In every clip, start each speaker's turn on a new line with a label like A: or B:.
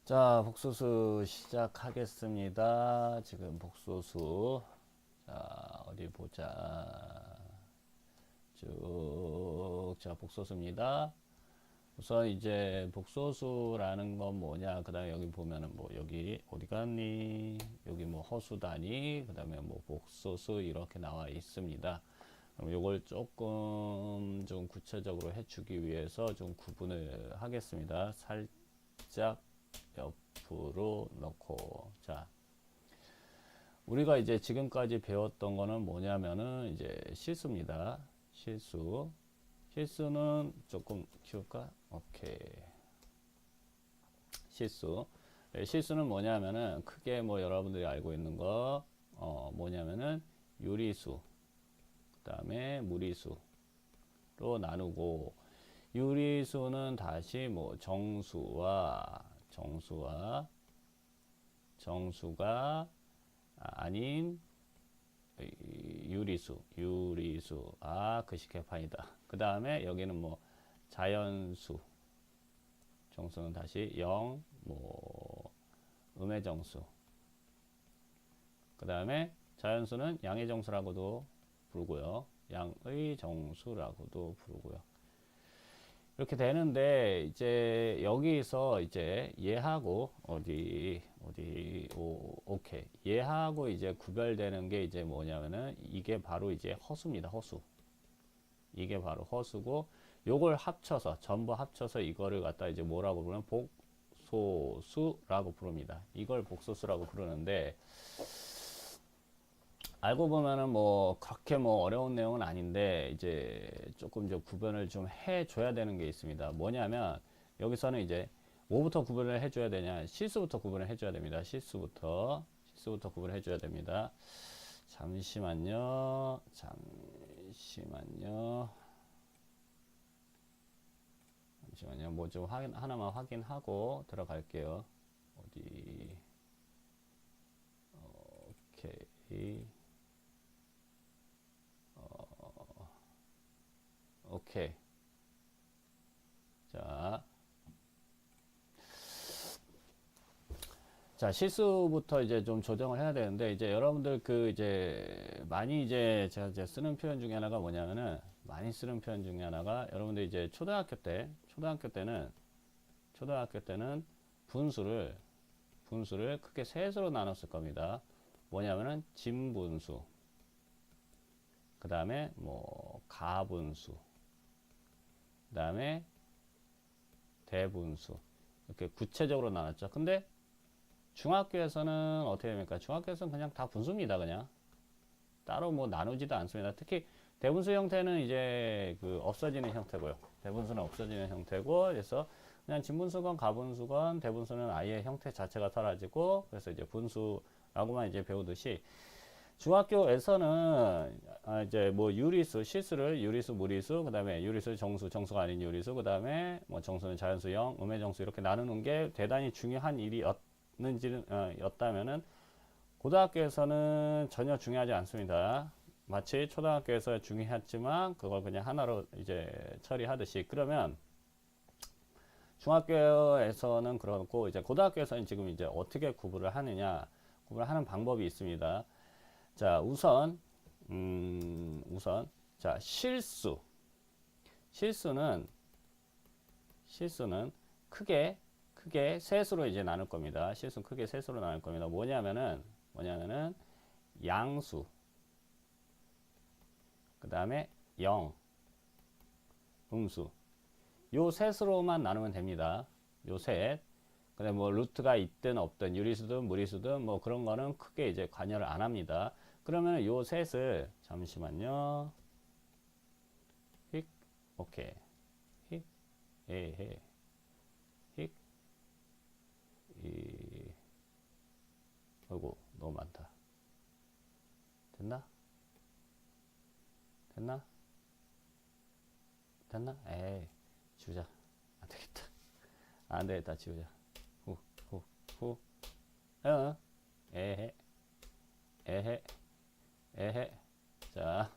A: 자, 복소수 시작하겠습니다. 지금 복소수. 자, 어디 보자. 쭉. 자, 복소수입니다. 우선 이제 복소수라는 건 뭐냐. 그 다음에 여기 보면은 뭐, 여기 어디 갔니? 여기 뭐 허수다니? 그 다음에 뭐 복소수 이렇게 나와 있습니다. 그럼 요걸 조금 좀 구체적으로 해주기 위해서 좀 구분을 하겠습니다. 살짝 옆으로 넣고. 자, 우리가 이제 지금까지 배웠던 거는 뭐냐면은 이제 실수입니다. 실수는 조금 키울까? 오케이. 실수는 뭐냐면은 크게 뭐 여러분들이 알고 있는 거 뭐냐면은 유리수, 그 다음에 무리수로 나누고, 유리수는 다시 뭐 정수가 아닌 유리수. 아, 글씨 개판이다. 그 다음에 여기는 뭐 자연수, 정수는 다시 0, 뭐 음의 정수. 그 다음에 자연수는 양의 정수라고도 부르고요. 양의 정수라고도 부르고요. 이렇게 되는데, 이제 여기서 이제 얘하고 오케이, 얘하고 이제 구별되는 게 이제 뭐냐면은 이게 바로 이제 허수입니다. 이게 바로 허수고, 요걸 합쳐서 전부 합쳐서 이거를 갖다 이제 뭐라고 부르면 복소수라고 부릅니다. 이걸 복소수라고 부르는데, 알고 보면은 뭐 그렇게 뭐 어려운 내용은 아닌데, 이제 조금 좀 구분을 좀 해줘야 되는 게 있습니다. 뭐냐면 여기서는 이제 뭐부터 구분을 해줘야 되냐, 실수부터 구분을 해줘야 됩니다. 실수부터 구분을 해줘야 됩니다. 잠시만요. 뭐 좀 하나만 확인하고 들어갈게요. 어디, 오케이. 오케이. 자, 실수부터 이제 좀 조정을 해야 되는데, 이제 여러분들 그 이제 많이 이제 제가 이제 쓰는 표현 중에 하나가 뭐냐면은, 많이 쓰는 표현 중에 하나가, 여러분들 이제 초등학교 때는 분수를 크게 셋으로 나눴을 겁니다. 뭐냐면은 진분수, 그 다음에 뭐 가분수, 그 다음에 대분수, 이렇게 구체적으로 나눴죠. 근데 중학교에서는 어떻게 됩니까? 중학교에서는 그냥 다 분수입니다. 그냥 따로 뭐 나누지도 않습니다. 특히 대분수 형태는 이제 그 없어지는 형태고요. 대분수는 없어지는 형태고, 그래서 그냥 진분수건 가분수건 대분수는 아예 형태 자체가 사라지고, 그래서 이제 분수라고만 이제 배우듯이, 중학교에서는 이제 뭐 실수를 유리수, 무리수, 그 다음에 유리수, 정수가 아닌 유리수, 그 다음에 뭐 정수는 자연수, 영, 음의 정수 이렇게 나누는 게 대단히 중요한 였다면은, 고등학교에서는 전혀 중요하지 않습니다. 마치 초등학교에서 중요했지만 그걸 그냥 하나로 이제 처리하듯이. 그러면 중학교에서는 그렇고, 이제 고등학교에서는 지금 이제 어떻게 구분하는 방법이 있습니다. 자, 자, 실수는 크게 셋으로 이제 나눌 겁니다. 실수는 크게 셋으로 나눌 겁니다. 뭐냐면은 양수, 그 다음에 영, 음수, 요 셋으로만 나누면 됩니다. 요 셋. 근데 뭐 루트가 있든 없든 유리수든 무리수든 뭐 그런 거는 크게 이제 관여를 안 합니다. 그러면 요 셋을, 잠시만요. 휙, 오케이. 휙, 에헤, 휙, 어이구, 너무 많다. 됐나? 됐나? 에이, 지우자. 안 되겠다. 안 되겠다, 지우자. 후, 후, 후. 에헤, 에헤, 에헤. 자,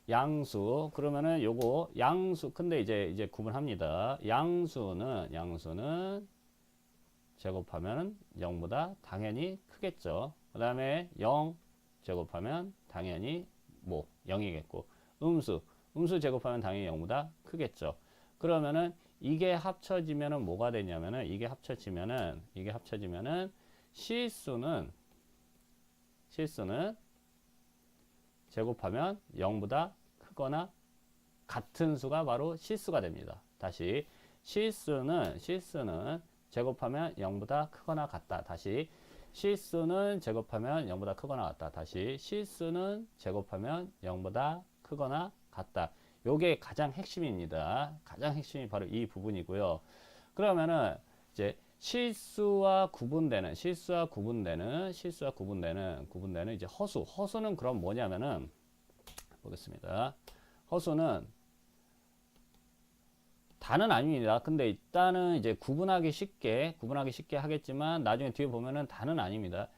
A: 양수. 그러면은 요거 양수. 근데 이제 구분합니다. 양수는 제곱하면 0보다 당연히 크겠죠. 그 다음에 0 제곱하면 당연히 뭐 0이겠고, 음수 제곱하면 당연히 0보다 크겠죠. 그러면은 이게 합쳐지면은 뭐가 되냐면은 이게 합쳐지면은 실수는 제곱하면 0보다 크거나 같은 수가 바로 실수가 됩니다. 다시 실수는 제곱하면 0보다 크거나 같다. 다시 실수는 제곱하면 0보다 크거나 같다. 다시 실수는 제곱하면 0보다 크거나 같다. 요게 가장 핵심입니다. 가장 핵심이 바로 이 부분이고요. 그러면은 이제 실수와 구분되는 이제 허수는 그럼 뭐냐면은 보겠습니다. 허수는 다는 아닙니다. 근데 일단은 이제 구분하기 쉽게 하겠지만 나중에 뒤에 보면은 다는 아닙니다.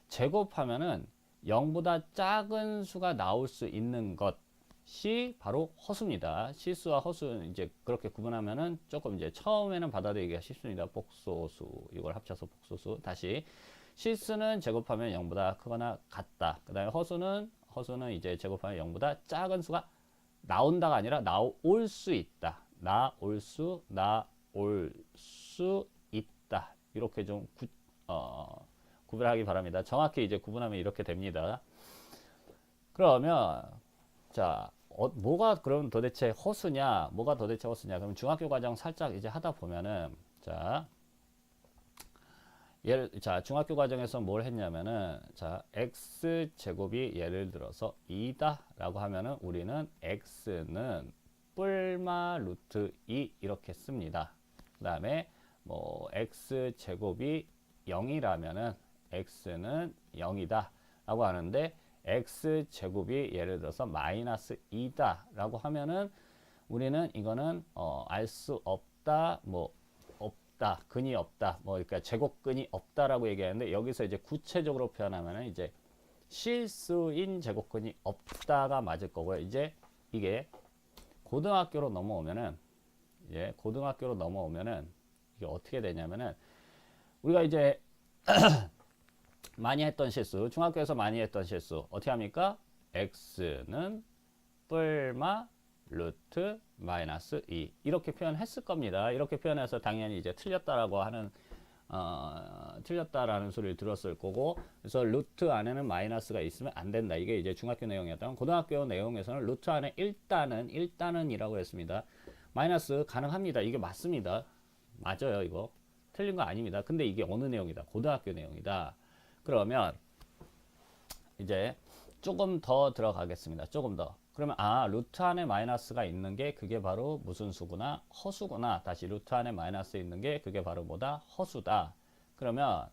A: 제곱하면은 0보다 작은 수가 나올 수 있는 것이 바로 허수입니다. 실수와 허수는 이제 그렇게 구분하면은 조금 이제 처음에는 받아들이기가 쉽습니다. 복소수, 이걸 합쳐서 복소수. 다시 실수는 제곱하면 0보다 크거나 같다. 그 다음에 허수는 이제 제곱하면 0보다 작은 수가 나온다가 아니라 나올 수 있다. 나올 수 있다. 이렇게 좀 구별하기 바랍니다. 정확히 이제 구분하면 이렇게 됩니다. 그러면 자, 뭐가 그럼 도대체 허수냐? 그럼 중학교 과정 살짝 이제 하다 보면은 중학교 과정에서 뭘 했냐면은 x 제곱이 예를 들어서 2다 라고 하면은 우리는 x는 뿔마 루트 2 이렇게 씁니다. 그 다음에 뭐 x 제곱이 0이라면은 x는 0이다 라고 하는데, x 제곱이 예를 들어서 마이너스 2다 라고 하면은 우리는 이거는 알 수 없다, 뭐 없다, 근이 없다, 뭐 그러니까 제곱근이 없다라고 얘기하는데, 여기서 이제 구체적으로 표현하면은 이제 실수인 제곱근이 없다가 맞을 거고요. 이제 이게 고등학교로 넘어오면은 이게 어떻게 되냐면은 우리가 이제 많이 했던 실수, 중학교에서 많이 했던 실수 어떻게 합니까? x는 뿔마 루트 마이너스 2 이렇게 표현했을 겁니다. 이렇게 표현해서 당연히 이제 틀렸다라고 하는 틀렸다라는 소리를 들었을 거고, 그래서 루트 안에는 마이너스가 있으면 안 된다. 이게 이제 중학교 내용이었다면, 고등학교 내용에서는 루트 안에 일단은 이라고 했습니다. 마이너스 가능합니다. 이게 맞습니다. 맞아요. 이거 틀린 거 아닙니다. 근데 이게 어느 내용이다? 고등학교 내용이다. 그러면 이제 조금 더 들어가겠습니다. 조금 더. 그러면 루트 안에 마이너스가 있는 게 그게 바로 무슨 수구나? 허수구나. 다시 루트 안에 마이너스 있는 게 그게 바로 뭐다? 허수다. 그러면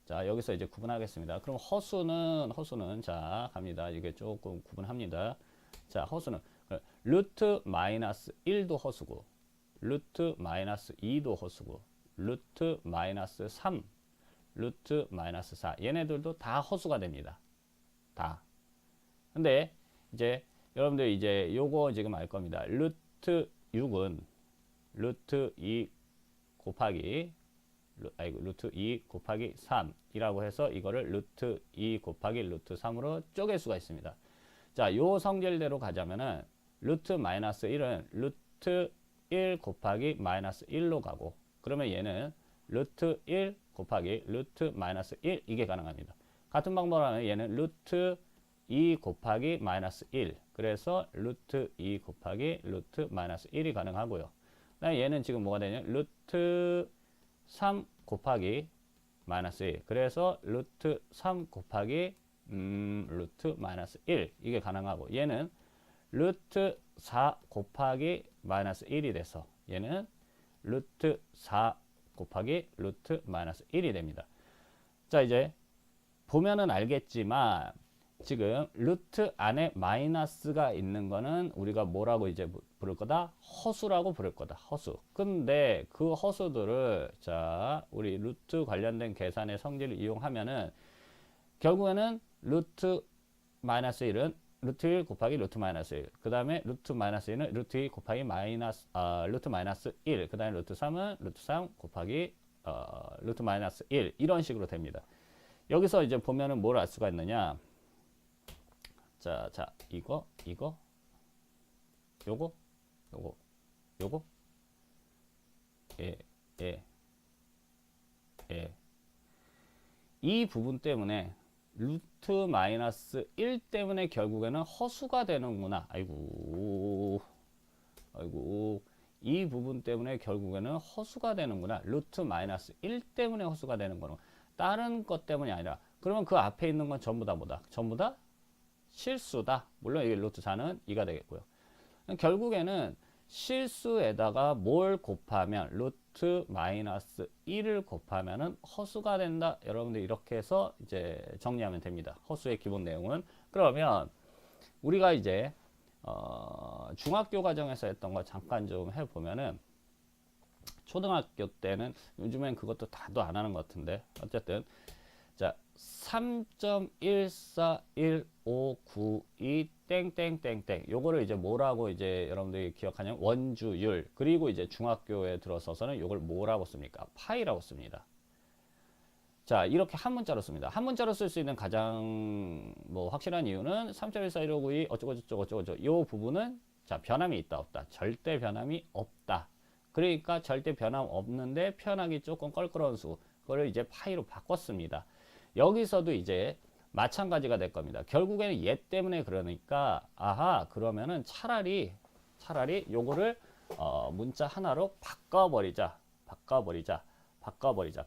A: 여기서 이제 구분하겠습니다. 그럼 허수는 자 갑니다. 이게 조금 구분합니다. 자, 허수는 루트 마이너스 1도 허수고, 루트 마이너스 2도 허수고, 루트 마이너스 3, 루트 마이너스 4 얘네들도 다 허수가 됩니다. 다. 근데 이제 여러분들 이제 요거 지금 알 겁니다. 루트 6은 루트 2 곱하기 루트 2 곱하기 3이라고 해서 이거를 루트 2 곱하기 루트 3으로 쪼갤 수가 있습니다. 자, 요 성질대로 가자면은 루트 마이너스 1은 루트 1 곱하기 마이너스 1로 가고, 그러면 얘는 루트 1 곱하기 루트 마이너스 1 이게 가능합니다. 같은 방법으로 하면 얘는 루트 2 곱하기 마이너스 1, 그래서 루트 2 곱하기 루트 마이너스 1이 가능하고요. 그다음에 얘는 지금 뭐가 되냐? 루트 3 곱하기 마이너스 1, 그래서 루트 3 곱하기 루트 마이너스 1 이게 가능하고, 얘는 루트 4 곱하기 마이너스 1이 돼서 얘는 루트 4 곱하기 루트 마이너스 1이 됩니다. 자, 이제 보면은 알겠지만 지금 루트 안에 마이너스가 있는 거는 우리가 뭐라고 이제 부를 거다? 허수라고 부를 거다. 허수. 근데 그 허수들을 우리 루트 관련된 계산의 성질을 이용하면은 결국에는 루트 마이너스 1은 루트 1 곱하기 루트 마이너스 1. 그 다음에 루트 마이너스 1은 루트 2 곱하기 루트 마이너스 1. 그 다음에 루트 3은 루트 3 곱하기 루트 마이너스 1. 이런 식으로 됩니다. 여기서 이제 보면은 뭘 알 수가 있느냐. 자, 이거, 요거, 예. 이 부분 때문에 루트 마이너스 1 때문에 결국에는 허수가 되는구나. 아이고. 이 부분 때문에 결국에는 허수가 되는구나. 루트 마이너스 1 때문에 허수가 되는 거는 다른 것 때문이 아니라, 그러면 그 앞에 있는 건 전부 다 뭐다? 전부 다 실수다. 물론 이게 루트 4는 2가 되겠고요. 결국에는 실수에다가 뭘 곱하면 루트 마이너스 1을 곱하면은 허수가 된다. 여러분들 이렇게 해서 이제 정리하면 됩니다. 허수의 기본 내용은. 그러면 우리가 이제 중학교 과정에서 했던 거 잠깐 좀 해보면은, 초등학교 때는, 요즘엔 그것도 다도 안 하는 것 같은데, 어쨌든 자 3.14159 땡땡땡땡 요거를 이제 뭐라고 이제 여러분들이 기억하냐면 원주율, 그리고 이제 중학교에 들어서서는 요걸 뭐라고 씁니까? 파이라고 씁니다. 자, 이렇게 한 문자로 씁니다. 한 문자로 쓸 수 있는 가장 뭐 확실한 이유는 3.14159이 어쩌고저쩌고 요 부분은 자, 변함이 있다 없다? 절대 변함이 없다. 그러니까 절대 변함 없는데 표현하기 조금 껄끄러운 수, 그걸 이제 파이로 바꿨습니다. 여기서도 이제 마찬가지가 될 겁니다. 결국에는 얘 때문에 그러니까, 아하, 그러면은 차라리 요거를 문자 하나로 바꿔버리자.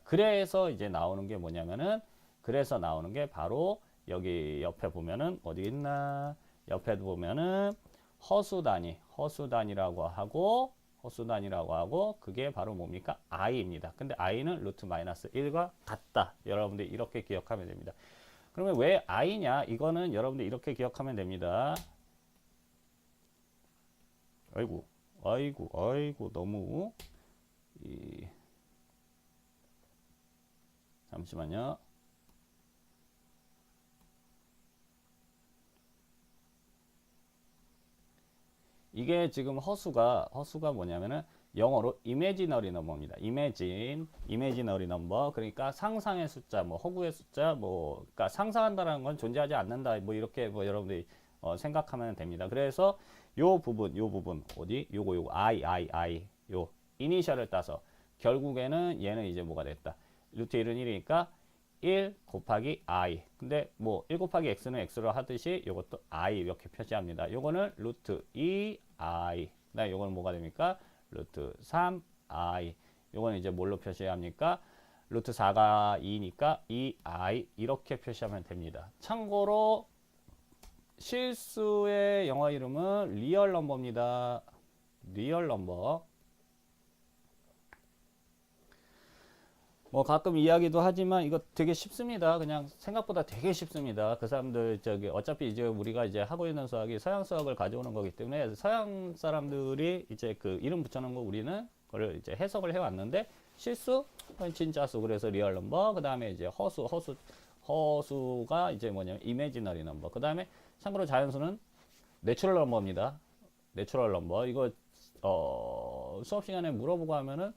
A: 그래서 이제 나오는 게 뭐냐면은, 그래서 나오는 게 바로 여기 옆에 보면은 어디 있나? 옆에 보면은 허수단이라고 하고 그게 바로 뭡니까? i입니다. 근데 i는 루트 마이너스 1과 같다. 여러분들 이렇게 기억하면 됩니다. 그러면 왜 i냐? 이거는 여러분들 이렇게 기억하면 됩니다. 아이고 너무 잠시만요. 이게 지금 허수가 뭐냐면은 영어로 imaginary number입니다. imaginary number. 그러니까 상상의 숫자, 뭐 허구의 숫자, 뭐 그러니까 상상한다라는 건 존재하지 않는다. 뭐 이렇게 뭐 여러분들이 생각하면 됩니다. 그래서 요 부분 어디? 요거 I 요 이니셜을 따서 결국에는 얘는 이제 뭐가 됐다. 루트 1은 1이니까 1 곱하기 i. 근데 뭐 1 곱하기 x는 x로 하듯이 요것도 i 이렇게 표시합니다. 요거는 루트 2i. 그다음에 요거는 뭐가 됩니까? 루트 3i. 요거는 이제 뭘로 표시합니까? 루트 4가 2니까 2i 이렇게 표시하면 됩니다. 참고로 실수의 영어 이름은 리얼 넘버입니다. 리얼 넘버. 뭐 가끔 이야기도 하지만 이거 되게 쉽습니다. 그냥 생각보다 되게 쉽습니다. 그 사람들 어차피 이제 우리가 이제 하고 있는 수학이 서양 수학을 가져오는 거기 때문에 서양 사람들이 이제 그 이름 붙여놓은 거 우리는 그걸 이제 해석을 해왔는데, 실수 진짜수, 그래서 리얼 넘버, 그 다음에 이제 허수가 이제 뭐냐면 이미지너리 넘버, 그 다음에 참고로 자연수는 내추럴 넘버입니다. 내추럴 넘버. 이거 수업 시간에 물어보고 하면은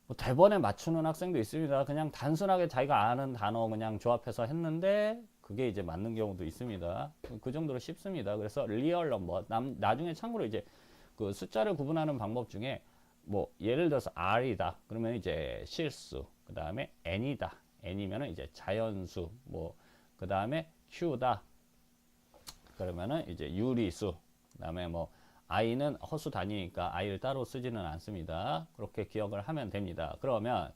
A: 뭐 대번에 맞추는 학생도 있습니다. 그냥 단순하게 자기가 아는 단어 그냥 조합해서 했는데 그게 이제 맞는 경우도 있습니다. 그 정도로 쉽습니다. 그래서 리얼 넘버, 나중에 참고로 이제 그 숫자를 구분하는 방법 중에 뭐 예를 들어서 r이다 그러면 이제 실수, 그 다음에 n이다, n이면은 이제 자연수, 뭐 그 다음에 q다 그러면은 이제 유리수, 그 다음에 뭐 i는 허수 단위니까 i를 따로 쓰지는 않습니다. 그렇게 기억을 하면 됩니다. 그러면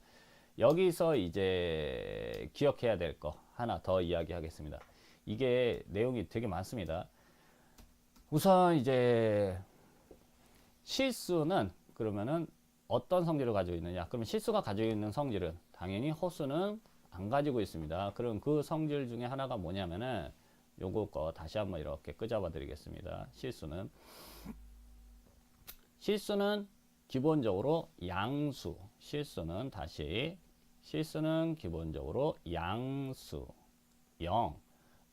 A: 여기서 이제 기억해야 될 거 하나 더 이야기하겠습니다. 이게 내용이 되게 많습니다. 우선 이제 실수는 그러면은 어떤 성질을 가지고 있느냐? 그러면 실수가 가지고 있는 성질은 당연히 허수는 안 가지고 있습니다. 그럼 그 성질 중에 하나가 뭐냐면은 요거 거 다시 한번 이렇게 끄잡아 드리겠습니다. 실수는 기본적으로 양수. 실수는 기본적으로 양수 0,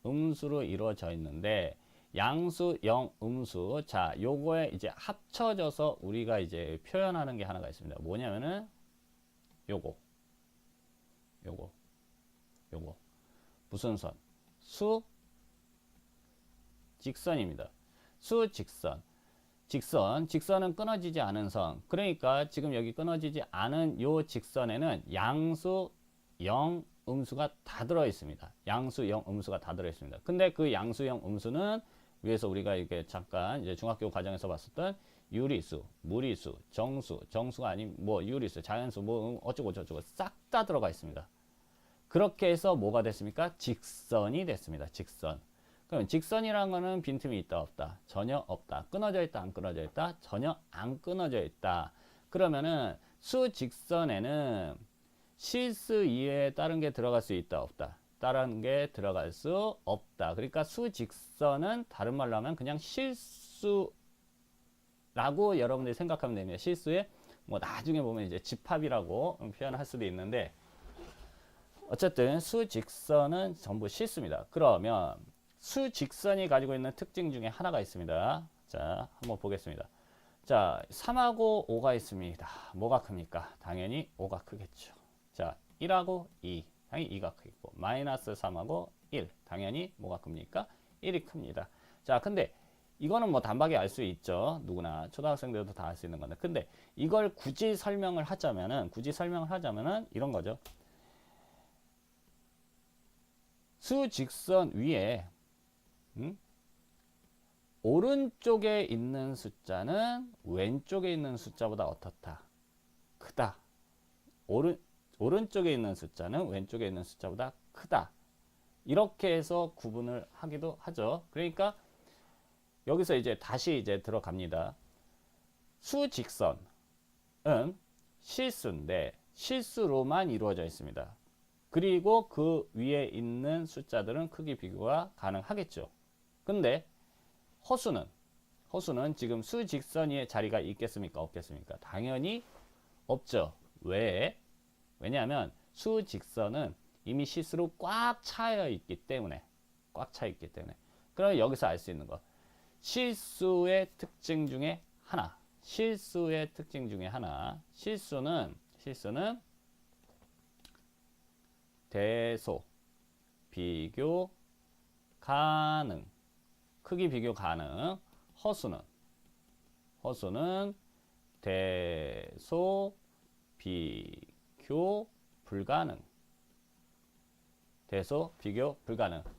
A: 음수로 이루어져 있는데 양수, 영, 음수. 자, 요거에 이제 합쳐져서 우리가 이제 표현하는 게 하나가 있습니다. 뭐냐면은 요거. 무슨 선? 직선입니다. 직선은 끊어지지 않은 선. 그러니까 지금 여기 끊어지지 않은 요 직선에는 양수, 영, 음수가 다 들어 있습니다. 양수, 영, 음수가 다 들어 있습니다. 근데 그 양수, 영, 음수는 위에서 우리가 이렇게 잠깐 이제 중학교 과정에서 봤었던 유리수, 무리수, 정수가 아닌 뭐 유리수, 자연수, 뭐 어쩌고 저쩌고 싹 다 들어가 있습니다. 그렇게 해서 뭐가 됐습니까? 직선이 됐습니다. 직선. 그럼 직선이라는 거는 빈틈이 있다 없다? 전혀 없다. 끊어져 있다 안 끊어져 있다? 전혀 안 끊어져 있다. 그러면은 수직선에는 실수 이외에 다른 게 들어갈 수 있다 없다? 다른 게 들어갈 수 없다. 그러니까 수직선은 다른 말로 하면 그냥 실수라고 여러분들이 생각하면 됩니다. 실수에 뭐 나중에 보면 이제 집합이라고 표현할 수도 있는데 어쨌든 수직선은 전부 실수입니다. 그러면 수직선이 가지고 있는 특징 중에 하나가 있습니다. 자, 한번 보겠습니다. 자, 3하고 5가 있습니다. 뭐가 큽니까? 당연히 5가 크겠죠. 자, 1하고 2, 당연히 2가 크고 마이너스 3하고 1, 당연히 뭐가 큽니까? 1이 큽니다. 자, 근데 이거는 뭐 단박에 알 수 있죠. 누구나 초등학생들도 다 알 수 있는 건데, 근데 이걸 굳이 설명을 하자면은 이런 거죠. 수직선 위에 오른쪽에 있는 숫자는 왼쪽에 있는 숫자보다 어떻다? 크다. 오른쪽에 있는 숫자는 왼쪽에 있는 숫자보다 크다. 이렇게 해서 구분을 하기도 하죠. 그러니까 여기서 이제 다시 이제 들어갑니다. 수직선은 실수인데 실수로만 이루어져 있습니다. 그리고 그 위에 있는 숫자들은 크기 비교가 가능하겠죠. 근데 허수는 지금 수직선 위에 자리가 있겠습니까? 없겠습니까? 당연히 없죠. 왜? 왜냐하면 수직선은 이미 실수로 꽉 차 있기 때문에. 그럼 여기서 알 수 있는 것. 실수의 특징 중에 하나. 실수는 대소, 비교, 가능, 크기 비교 가능. 허수는 대소, 비교, 불가능.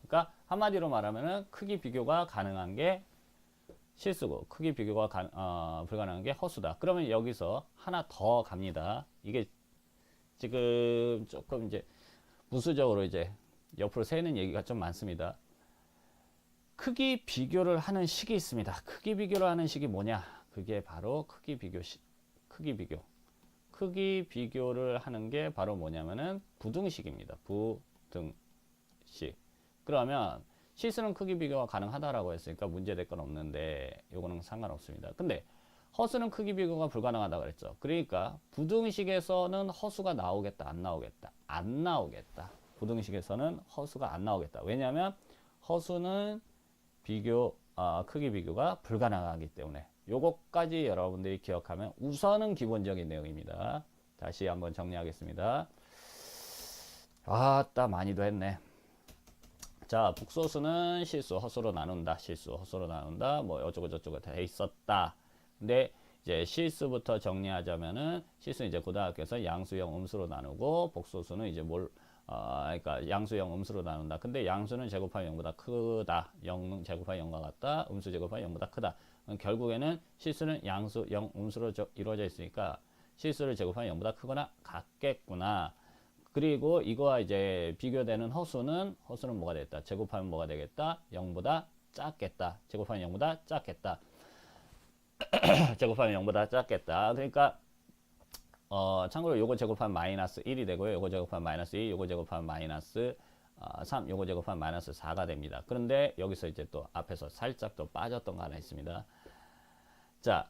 A: 그러니까 한마디로 말하면은 크기 비교가 가능한 게 실수고 크기 비교가 불가능한 게 허수다. 그러면 여기서 하나 더 갑니다. 이게 지금 조금 이제 부수적으로 이제 옆으로 새는 얘기가 좀 많습니다. 크기 비교를 하는 식이 있습니다. 크기 비교를 하는 식이 뭐냐? 그게 바로 크기 비교를 하는 게 바로 뭐냐면은 부등식입니다. 부등식. 그러면 실수는 크기 비교가 가능하다라고 했으니까 문제될 건 없는데 요거는 상관없습니다. 근데 허수는 크기 비교가 불가능하다고 그랬죠. 그러니까 부등식에서는 허수가 나오겠다, 안 나오겠다? 안 나오겠다. 부등식에서는 허수가 안 나오겠다. 왜냐하면 허수는 크기 비교가 불가능하기 때문에. 요것까지 여러분들이 기억하면 우선은 기본적인 내용입니다. 다시 한번 정리하겠습니다. 아따 많이도 했네. 자, 복소수는 실수, 허수로 나눈다. 뭐 어쩌고 저쩌고 돼 있었다. 근데 이제 실수부터 정리하자면은 실수는 이제 고등학교에서 양수형 음수로 나누고 복소수는 이제 그러니까 양수형 음수로 나눈다. 근데 양수는 제곱하면 0보다 크다. 0은 제곱하면 0과 같다. 음수 제곱하면 0보다 크다. 결국에는 실수는 양수, 0, 음수로 이루어져 있으니까 실수를 제곱하면 0보다 크거나 같겠구나. 그리고 이거와 이제 비교되는 허수는 뭐가 되겠다? 제곱하면 뭐가 되겠다? 0보다 작겠다. 제곱하면 0보다 작겠다. 그러니까 참고로 요거 제곱하면 마이너스 1이 되고요. 요거 제곱하면 마이너스 2, 요거 제곱하면 마이너스 3, 요거 제곱하면 마이너스 4가 됩니다. 그런데 여기서 이제 또 앞에서 살짝 또 빠졌던 거 하나 있습니다. 자,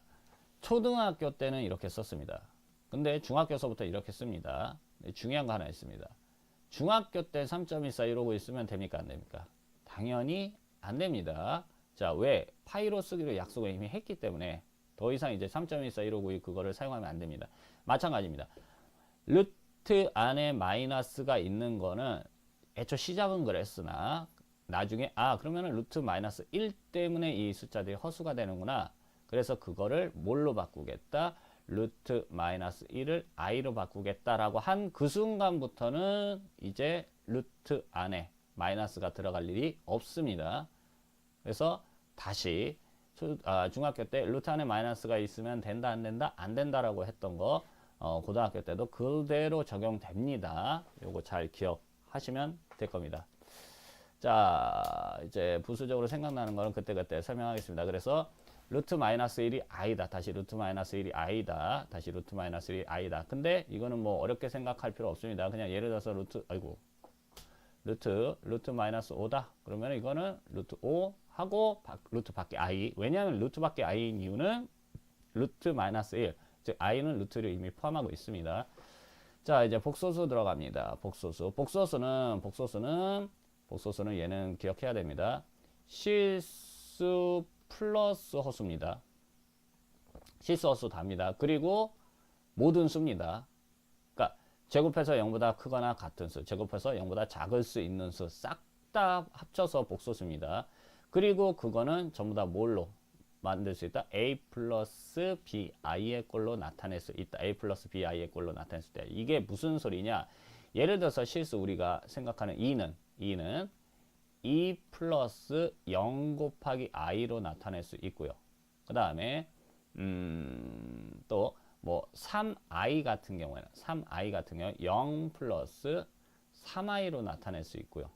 A: 초등학교 때는 이렇게 썼습니다. 근데 중학교서부터 이렇게 씁니다. 중요한 거 하나 있습니다. 중학교 때 3.14 이러고 있으면 됩니까? 안 됩니까? 당연히 안 됩니다. 자, 왜? 파이로 쓰기로 약속을 이미 했기 때문에 더 이상 이제 3.141592 그거를 사용하면 안 됩니다. 마찬가지입니다. 루트 안에 마이너스가 있는 거는 애초 시작은 그랬으나 나중에 그러면은 루트 마이너스 1 때문에 이 숫자들이 허수가 되는구나. 그래서 그거를 뭘로 바꾸겠다? 루트 마이너스 1을 i로 바꾸겠다라고 한 그 순간부터는 이제 루트 안에 마이너스가 들어갈 일이 없습니다. 그래서 다시 중학교 때 루트 안에 마이너스가 있으면 된다 안 된다? 안 된다라고 했던 거 고등학교 때도 그대로 적용됩니다. 요거 잘 기억하시면 될 겁니다. 자, 이제 부수적으로 생각나는 거는 그때그때 설명하겠습니다. 그래서 루트 마이너스 1이 i다. 다시 루트 마이너스 1이 i다. 다시 루트 마이너스 1이 i다. 근데 이거는 뭐 어렵게 생각할 필요 없습니다. 그냥 예를 들어서 루트 마이너스 5다. 그러면 이거는 루트 5 하고 루트 밖에 i. 왜냐하면 루트 밖에 i인 이유는 루트 마이너스 1. 즉 i는 루트를 이미 포함하고 있습니다. 자, 이제 복소수 들어갑니다. 복소수는 얘는 기억해야 됩니다. 실수 플러스 허수입니다. 실수 허수 답니다. 그리고 모든 수입니다. 그러니까 제곱해서 0보다 크거나 같은 수, 제곱해서 0보다 작을 수 있는 수 싹 다 합쳐서 복소수입니다. 그리고 그거는 전부 다 뭘로 만들 수 있다? a 플러스 bi의 꼴로 나타낼 수 있다. a 플러스 bi의 꼴로 나타낼 수 있다. 이게 무슨 소리냐? 예를 들어서 실수 우리가 생각하는 2는 2 플러스 0 곱하기 i로 나타낼 수 있고요. 그 다음에 또 뭐 3i 같은 경우에는 0 플러스 3i로 나타낼 수 있고요.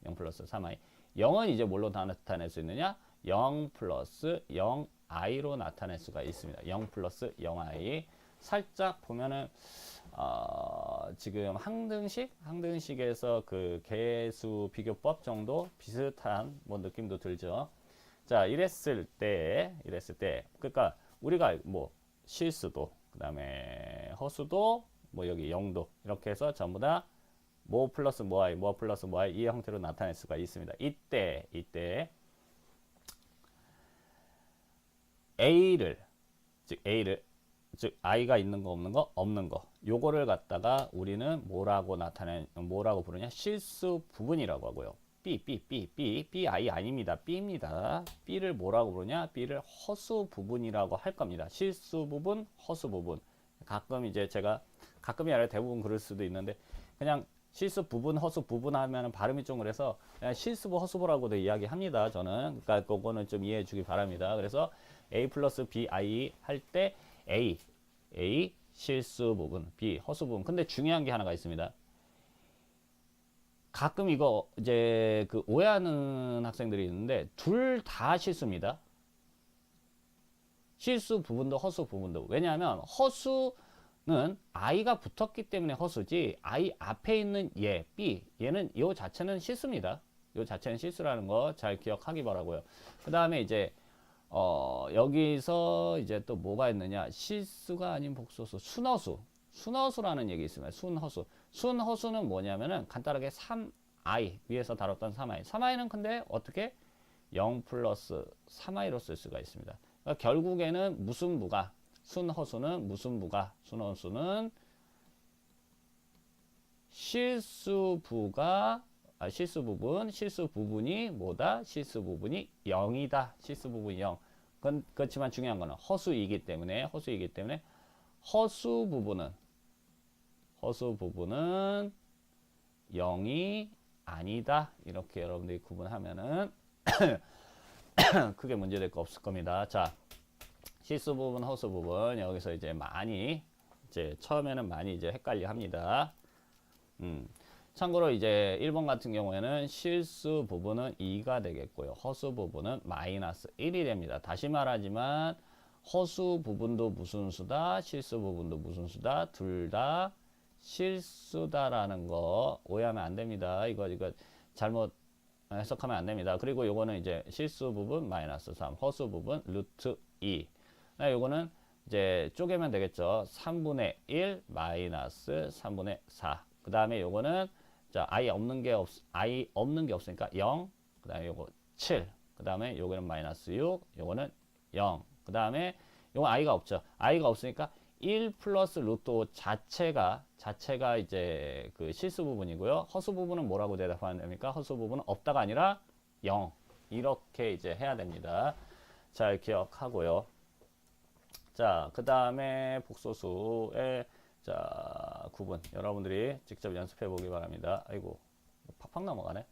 A: 0 플러스 3i. 0은 이제 뭘로 나타낼 수 있느냐? 0 플러스 0i로 나타낼 수가 있습니다. 0 플러스 0i. 살짝 보면은 지금 항등식에서 그 개수 비교법 정도 비슷한 뭐 느낌도 들죠. 자, 이랬을 때 그러니까 우리가 뭐 실수도 그다음에 허수도 뭐 여기 0도 이렇게 해서 전부 다 뭐 플러스 뭐 i 이 형태로 나타낼 수가 있습니다. 이때 a를 즉 i가 있는 거 없는 거 요거를 갖다가 우리는 뭐라고 부르냐? 실수 부분이라고 하고요. b i 아닙니다. b입니다. b를 뭐라고 부르냐? b를 허수 부분이라고 할 겁니다. 실수 부분, 허수 부분. 가끔 이제 제가 가끔이 아니라 대부분 그럴 수도 있는데 그냥 실수 부분, 허수 부분 하면 발음이 좀 그래서 그냥 실수부, 허수부라고도 이야기합니다. 저는 그러니까 그거는 좀 이해해 주기 바랍니다. 그래서 a 플러스 bi 할 때 a 실수 부분, b 허수 부분. 근데 중요한 게 하나가 있습니다. 가끔 이거 이제 그 오해하는 학생들이 있는데 둘 다 실수입니다. 실수 부분도 허수 부분도. 왜냐하면 허수는 i가 붙었기 때문에 허수지 i 앞에 있는 얘 b 얘는 요 자체는 실수입니다. 요 자체는 실수라는 거 잘 기억하기 바라고요. 그 다음에 이제 여기서 이제 또 뭐가 있느냐? 실수가 아닌 복소수, 순허수라는 얘기 있습니다. 순허수는 뭐냐면은 간단하게 3i 위에서 다뤘던 3i는 근데 어떻게 0 플러스 3i로 쓸 수가 있습니다. 그러니까 결국에는 무슨 순허수는 실수 부분이 뭐다? 실수 부분이 0이다. 실수 부분이 0. 그렇지만 중요한 거는 허수이기 때문에 허수 부분은 0이 아니다. 이렇게 여러분들이 구분하면은 크게 문제될 거 없을 겁니다. 자, 실수 부분, 허수 부분 여기서 이제 처음에는 많이 이제 헷갈려 합니다. 참고로 이제 1번 같은 경우에는 실수 부분은 2가 되겠고요. 허수 부분은 마이너스 1이 됩니다. 다시 말하지만 허수 부분도 무슨 수다, 실수 부분도 무슨 수다, 둘 다 실수다라는 거 오해하면 안 됩니다. 이거 잘못 해석하면 안 됩니다. 그리고 요거는 이제 실수 부분 마이너스 3, 허수 부분 루트 2. 요거는 이제 쪼개면 되겠죠. 3분의 1 마이너스 3분의 4. 그 다음에 요거는 자, i 없는 게 없으니까 0 그 다음에 요거 7, 그 다음에 요거는 마이너스 6, 요거는 0, 그 다음에 요거 i가 없죠. i가 없으니까 1 플러스 루트 5 자체가 이제 그 실수 부분이고요. 허수 부분은 뭐라고 대답하면 됩니까? 허수 부분은 없다가 아니라 0. 이렇게 이제 해야 됩니다. 잘 기억하고요. 자, 그 다음에 복소수의 자, 구분. 여러분들이 직접 연습해 보기 바랍니다. 아이고, 팍팍 넘어가네.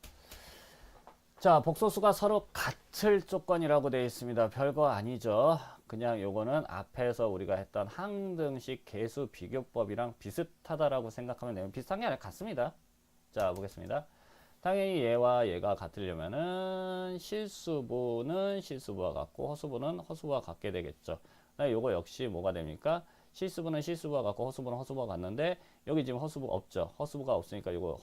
A: 자, 복소수가 서로 같을 조건이라고 되어 있습니다. 별거 아니죠. 그냥 요거는 앞에서 우리가 했던 항등식 계수 비교법이랑 비슷하다라고 생각하면 돼요. 비슷한 게 아니라 같습니다. 자, 보겠습니다. 당연히 얘와 얘가 같으려면은 실수부는 실수부와 같고 허수부는 허수부와 같게 되겠죠. 요거 역시 뭐가 됩니까? 실수부는 실수부와 같고 허수부는 허수부와 같는데 여기 지금 허수부가 없죠. 허수부가 없으니까 요거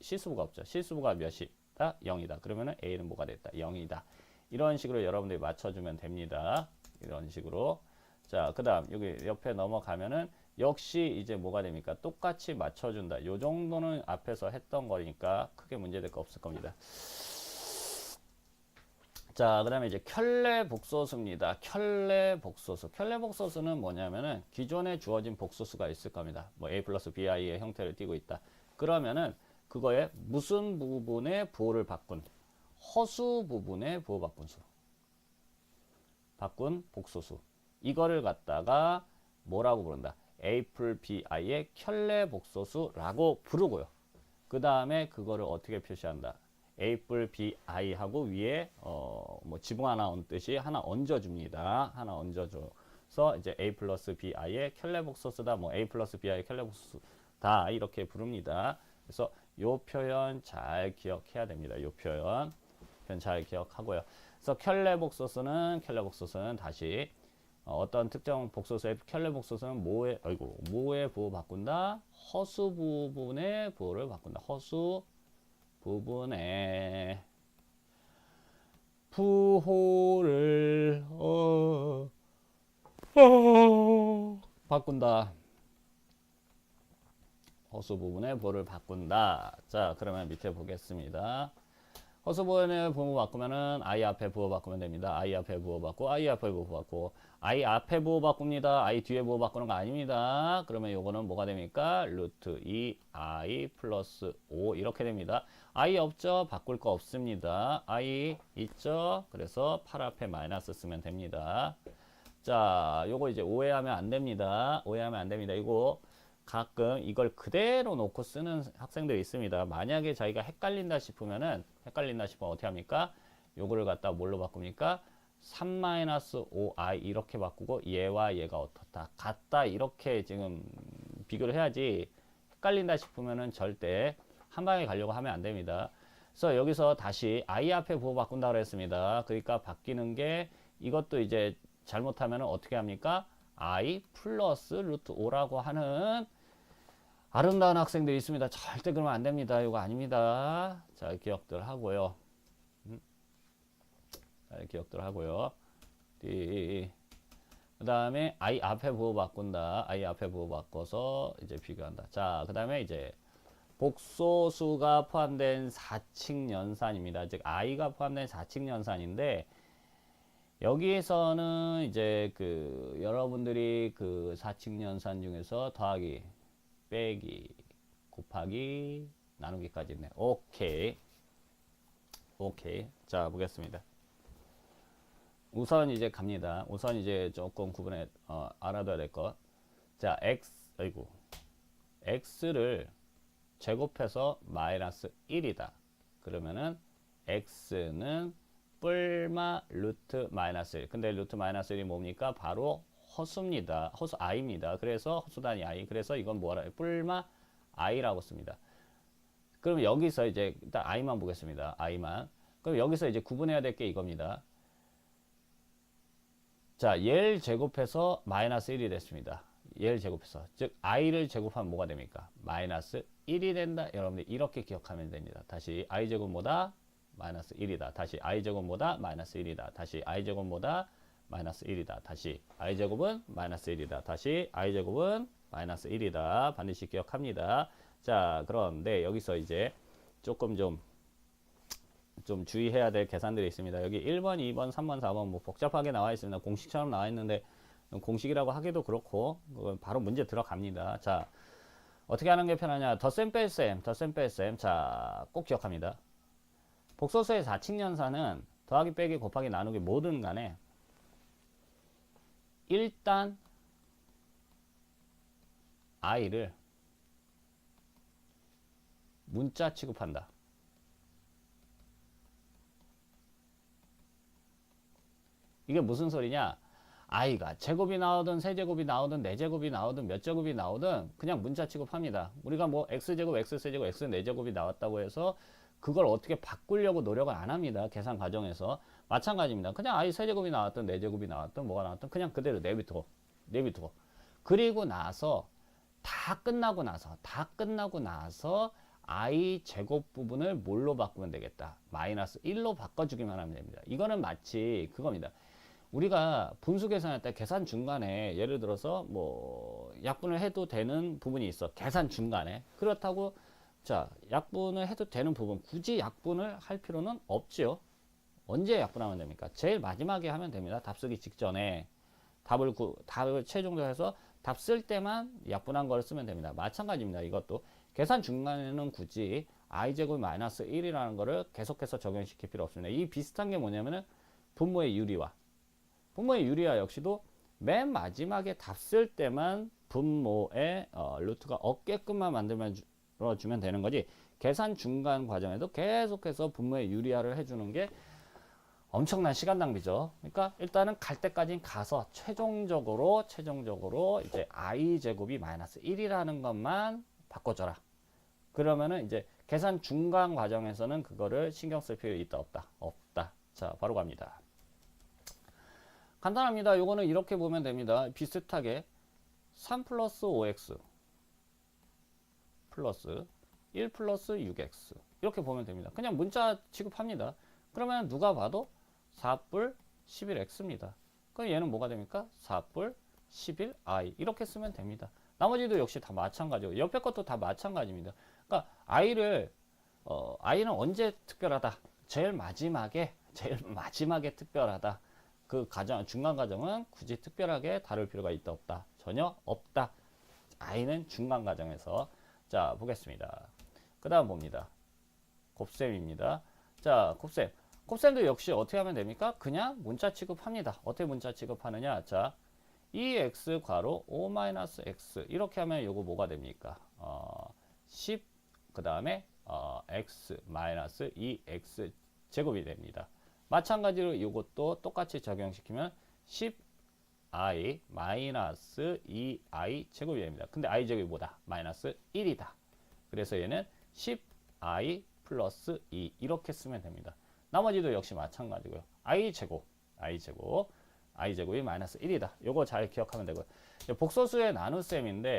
A: 실수부가 없죠. 실수부가 몇이다? 0이다. 그러면은 A는 뭐가 됐다? 0이다. 이런 식으로 여러분들이 맞춰주면 됩니다. 이런 식으로. 자, 그 다음 여기 옆에 넘어가면은 역시 이제 뭐가 됩니까? 똑같이 맞춰준다. 요 정도는 앞에서 했던 거니까 크게 문제될 거 없을 겁니다. 자, 그 다음에 이제 켤레 복소수입니다. 켤레 복소수. 켤레 복소수는 뭐냐면은 기존에 주어진 복소수가 있을 겁니다. 뭐 a 플러스 bi의 형태를 띠고 있다. 그러면은 그거에 무슨 부분의 부호를 바꾼 허수 부분의 부호 바꾼 복소수. 이거를 갖다가 뭐라고 부른다? a+, bi의 켤레 복소수라고 부르고요. 그 다음에 그거를 어떻게 표시한다? a+, bi 하고 위에 뭐 지붕 하나 얹듯이 하나 얹어줍니다. 하나 얹어줘서 이제 a 플러스 bi의 켤레 복소수다. 뭐 a 플러스 bi의 켤레 복소수다. 이렇게 부릅니다. 그래서 요 표현 잘 기억해야 됩니다. 요 표현 잘 기억하고요. 그래서 켤레 복소수는 다시 어떤 특정 복소수의 켤레 복소수는 뭐의 부호 바꾼다? 허수 부분의 부호를 바꾼다. 허수 부분의 부호를 바꾼다. 허수 부분의 부호를 바꾼다. 자, 그러면 밑에 보겠습니다. 허수 부분의 부호 바꾸면은 i 앞에 부호 바꾸면 됩니다. i 앞에 부호 바꾸고 i 앞에 부호 바꾸고 i 앞에 부호 바꿉니다. i 뒤에 부호 바꾸는 거 아닙니다. 그러면 요거는 뭐가 됩니까? 루트 2i 플러스 5 이렇게 됩니다. i 없죠? 바꿀 거 없습니다. i 있죠? 그래서 8 앞에 마이너스 쓰면 됩니다. 자, 요거 이제 오해하면 안 됩니다. 오해하면 안 됩니다. 이거 가끔 이걸 그대로 놓고 쓰는 학생들이 있습니다. 만약에 자기가 헷갈린다 싶으면 어떻게 합니까? 요거를 갖다 뭘로 바꿉니까? 3-5i 이렇게 바꾸고 얘와 얘가 어떻다? 같다. 이렇게 지금 비교를 해야지 헷갈린다 싶으면은 절대 한 방에 가려고 하면 안 됩니다. 그래서 여기서 다시 i 앞에 부호 바꾼다 그랬습니다. 그러니까 바뀌는 게 이것도 이제 잘못하면 어떻게 합니까? i 플러스 루트 5라고 하는 아름다운 학생들이 있습니다. 절대 그러면 안 됩니다. 이거 아닙니다. 자, 기억들 하고요. 잘 기억들 하고요. 그 다음에 i 앞에 부호 바꾼다. i 앞에 부호 바꿔서 이제 비교한다. 자, 그 다음에 이제 복소수가 포함된 4칙 연산입니다. 즉 i가 포함된 4칙 연산인데 여기에서는 이제 그 여러분들이 그 4칙 연산 중에서 더하기, 빼기, 곱하기, 나누기까지 있네. 오케이. 자, 보겠습니다. 우선 이제 갑니다. 우선 이제 조금 구분해 알아둬야 될 것. 자, x를 제곱해서 마이너스 1이다. 그러면은 x는 뿔마 루트 마이너스 1. 근데 루트 마이너스 1이 뭡니까? 바로 허수입니다. 허수 i입니다. 그래서 허수단위 i. 그래서 이건 뭐라 해요? 뿔마 i라고 씁니다. 그럼 여기서 이제 일단 i만 보겠습니다. i만. 그럼 여기서 이제 구분해야 될 게 이겁니다. 자, 얘를 제곱해서 마이너스 1이 됐습니다. 얘를 제곱해서. 즉 i를 제곱하면 뭐가 됩니까? 마이너스 1이 된다. 여러분들 이렇게 기억하면 됩니다. 다시 i제곱보다 마이너스 1이다. 다시 i제곱보다 마이너스 1이다. 다시 i제곱보다 마이너스 1이다. 다시 i제곱은 마이너스 1이다. 다시 i제곱은 마이너스 1이다. 반드시 기억합니다. 자, 그런데 여기서 이제 조금 좀 좀 주의해야 될 계산들이 있습니다. 여기 1번, 2번, 3번, 4번 뭐 복잡하게 나와 있습니다. 공식처럼 나와 있는데 공식이라고 하기도 그렇고 바로 문제 들어갑니다. 자, 어떻게 하는 게 편하냐? 덧셈 뺄셈, 덧셈 뺄셈. 자, 꼭 기억합니다. 복소수의 4칙 연산은 더하기 빼기 곱하기 나누기 뭐든 간에 일단 i를 문자 취급한다. 이게 무슨 소리냐? i가 제곱이 나오든 세제곱이 나오든 네제곱이 나오든 몇 제곱이 나오든 그냥 문자 취급합니다. 우리가 뭐 x제곱, x세제곱, x네제곱이 나왔다고 해서 그걸 어떻게 바꾸려고 노력을 안 합니다. 계산 과정에서. 마찬가지입니다. 그냥 i 세제곱이 나왔든 네제곱이 나왔든 뭐가 나왔든 그냥 그대로 내비두고. 그리고 나서 다 끝나고 나서 i 제곱 부분을 뭘로 바꾸면 되겠다. 마이너스 1로 바꿔주기만 하면 됩니다. 이거는 마치 그겁니다. 우리가 분수 계산할 때 계산 중간에 예를 들어서 뭐 약분을 해도 되는 부분이 있어. 계산 중간에. 그렇다고 자, 약분을 해도 되는 부분 굳이 약분을 할 필요는 없죠. 언제 약분하면 됩니까? 제일 마지막에 하면 됩니다. 답 쓰기 직전에 답을 최종적으로 해서 답 쓸 때만 약분한 걸 쓰면 됩니다. 마찬가지입니다. 이것도 계산 중간에는 굳이 i제곱 마이너스 1이라는 거를 계속해서 적용시킬 필요 없습니다. 이 비슷한 게 뭐냐면은 분모의 유리화 역시도 맨 마지막에 답 쓸 때만 분모의 루트가 없게끔만 만들어주면 되는 거지. 계산 중간 과정에도 계속해서 분모의 유리화를 해주는 게 엄청난 시간 낭비죠. 그러니까 일단은 갈 때까지 가서 최종적으로 이제 i 제곱이 마이너스 1이라는 것만 바꿔줘라. 그러면은 이제 계산 중간 과정에서는 그거를 신경 쓸 필요 있다 없다. 자, 바로 갑니다. 간단합니다. 요거는 이렇게 보면 됩니다. 비슷하게 3 플러스 5x 플러스 1 플러스 6x 이렇게 보면 됩니다. 그냥 문자 취급합니다. 그러면 누가 봐도 4뿔 11x입니다. 그럼 얘는 뭐가 됩니까? 4뿔 11i 이렇게 쓰면 됩니다. 나머지도 역시 다 마찬가지고 옆에 것도 다 마찬가지입니다. 그러니까 i는 언제 특별하다? 제일 마지막에 특별하다. 그 중간 과정은 굳이 특별하게 다룰 필요가 있다 없다? 전혀 없다. i는 중간 과정에서. 자, 보겠습니다. 그 다음 봅니다. 곱셈입니다. 자, 곱셈도 역시 어떻게 하면 됩니까? 그냥 문자 취급합니다. 어떻게 문자 취급하느냐? 자, 2x 괄호 5-x 이렇게 하면 요거 뭐가 됩니까? 10 그 다음에 x 마이너스 2x 제곱이 됩니다. 마찬가지로 이것도 똑같이 적용시키면 10i 마이너스 2i 제곱이 됩니다. 근데 i 제곱이 뭐다? 마이너스 1이다. 그래서 얘는 10i 플러스 2 이렇게 쓰면 됩니다. 나머지도 역시 마찬가지고요. i 제곱이 마이너스 1이다. 요거 잘 기억하면 되고요. 복소수의 나눗셈인데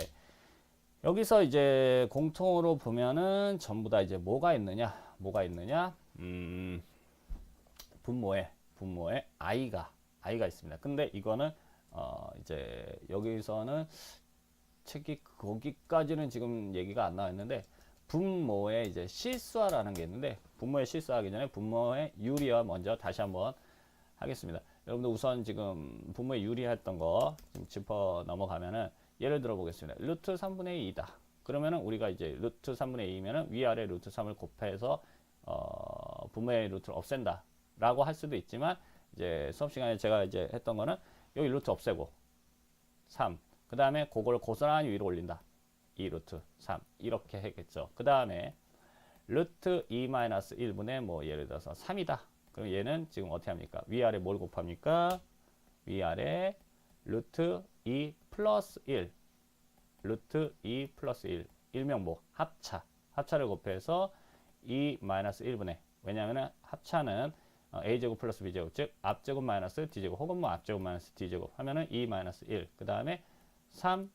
A: 여기서 이제 공통으로 보면은 전부 다 이제 뭐가 있느냐? 분모에 i가 있습니다. 근데 이거는 이제 여기서는 책이 거기까지는 지금 얘기가 안 나왔는데 분모의 이제 실수화라는 게 있는데 분모의 실수하기 전에 분모의 유리화 먼저 다시 한번 하겠습니다. 여러분들 우선 지금 분모의 유리했던 거 좀 짚어 넘어가면은 예를 들어 보겠습니다. 루트 3분의 2이다. 그러면은 우리가 이제 루트 3분의 2면은 위아래 루트 3을 곱해서 분모의 루트를 없앤다 라고 할 수도 있지만 이제 수업 시간에 제가 이제 했던 거는 여기 루트 없애고 3 그 다음에 그걸 고스란히 위로 올린다. 2 루트 3 이렇게 했겠죠. 그 다음에 루트 2-1분의 뭐 예를 들어서 3이다. 그럼 얘는 지금 어떻게 합니까? 위아래 뭘 곱합니까? 위아래 루트 2 플러스 1 루트 2 플러스 1 일명 뭐 합차를 곱해서 2-1분의 왜냐하면 합차는 a제곱 플러스 b제곱 즉 앞제곱 마이너스 d제곱 혹은 뭐 앞제곱 마이너스 d제곱 하면은 2-1 그 다음에 3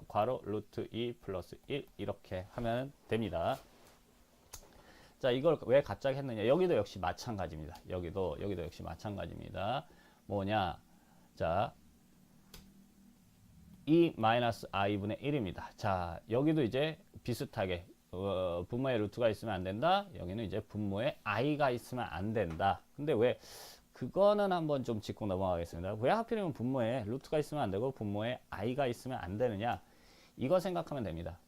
A: 괄호 루트 2 플러스 1 이렇게 하면 됩니다. 자, 이걸 왜 갑자기 했느냐? 여기도 역시 마찬가지입니다. 여기도 역시 마찬가지입니다. 뭐냐? 자, 2 마이너스 i분의 1입니다. 자, 여기도 이제 비슷하게 분모에 루트가 있으면 안 된다. 여기는 이제 분모에 i가 있으면 안 된다. 근데 왜 그거는 한번 좀 짚고 넘어가겠습니다. 왜 하필이면 분모에 루트가 있으면 안 되고 분모에 i가 있으면 안 되느냐? 이거 생각하면 됩니다.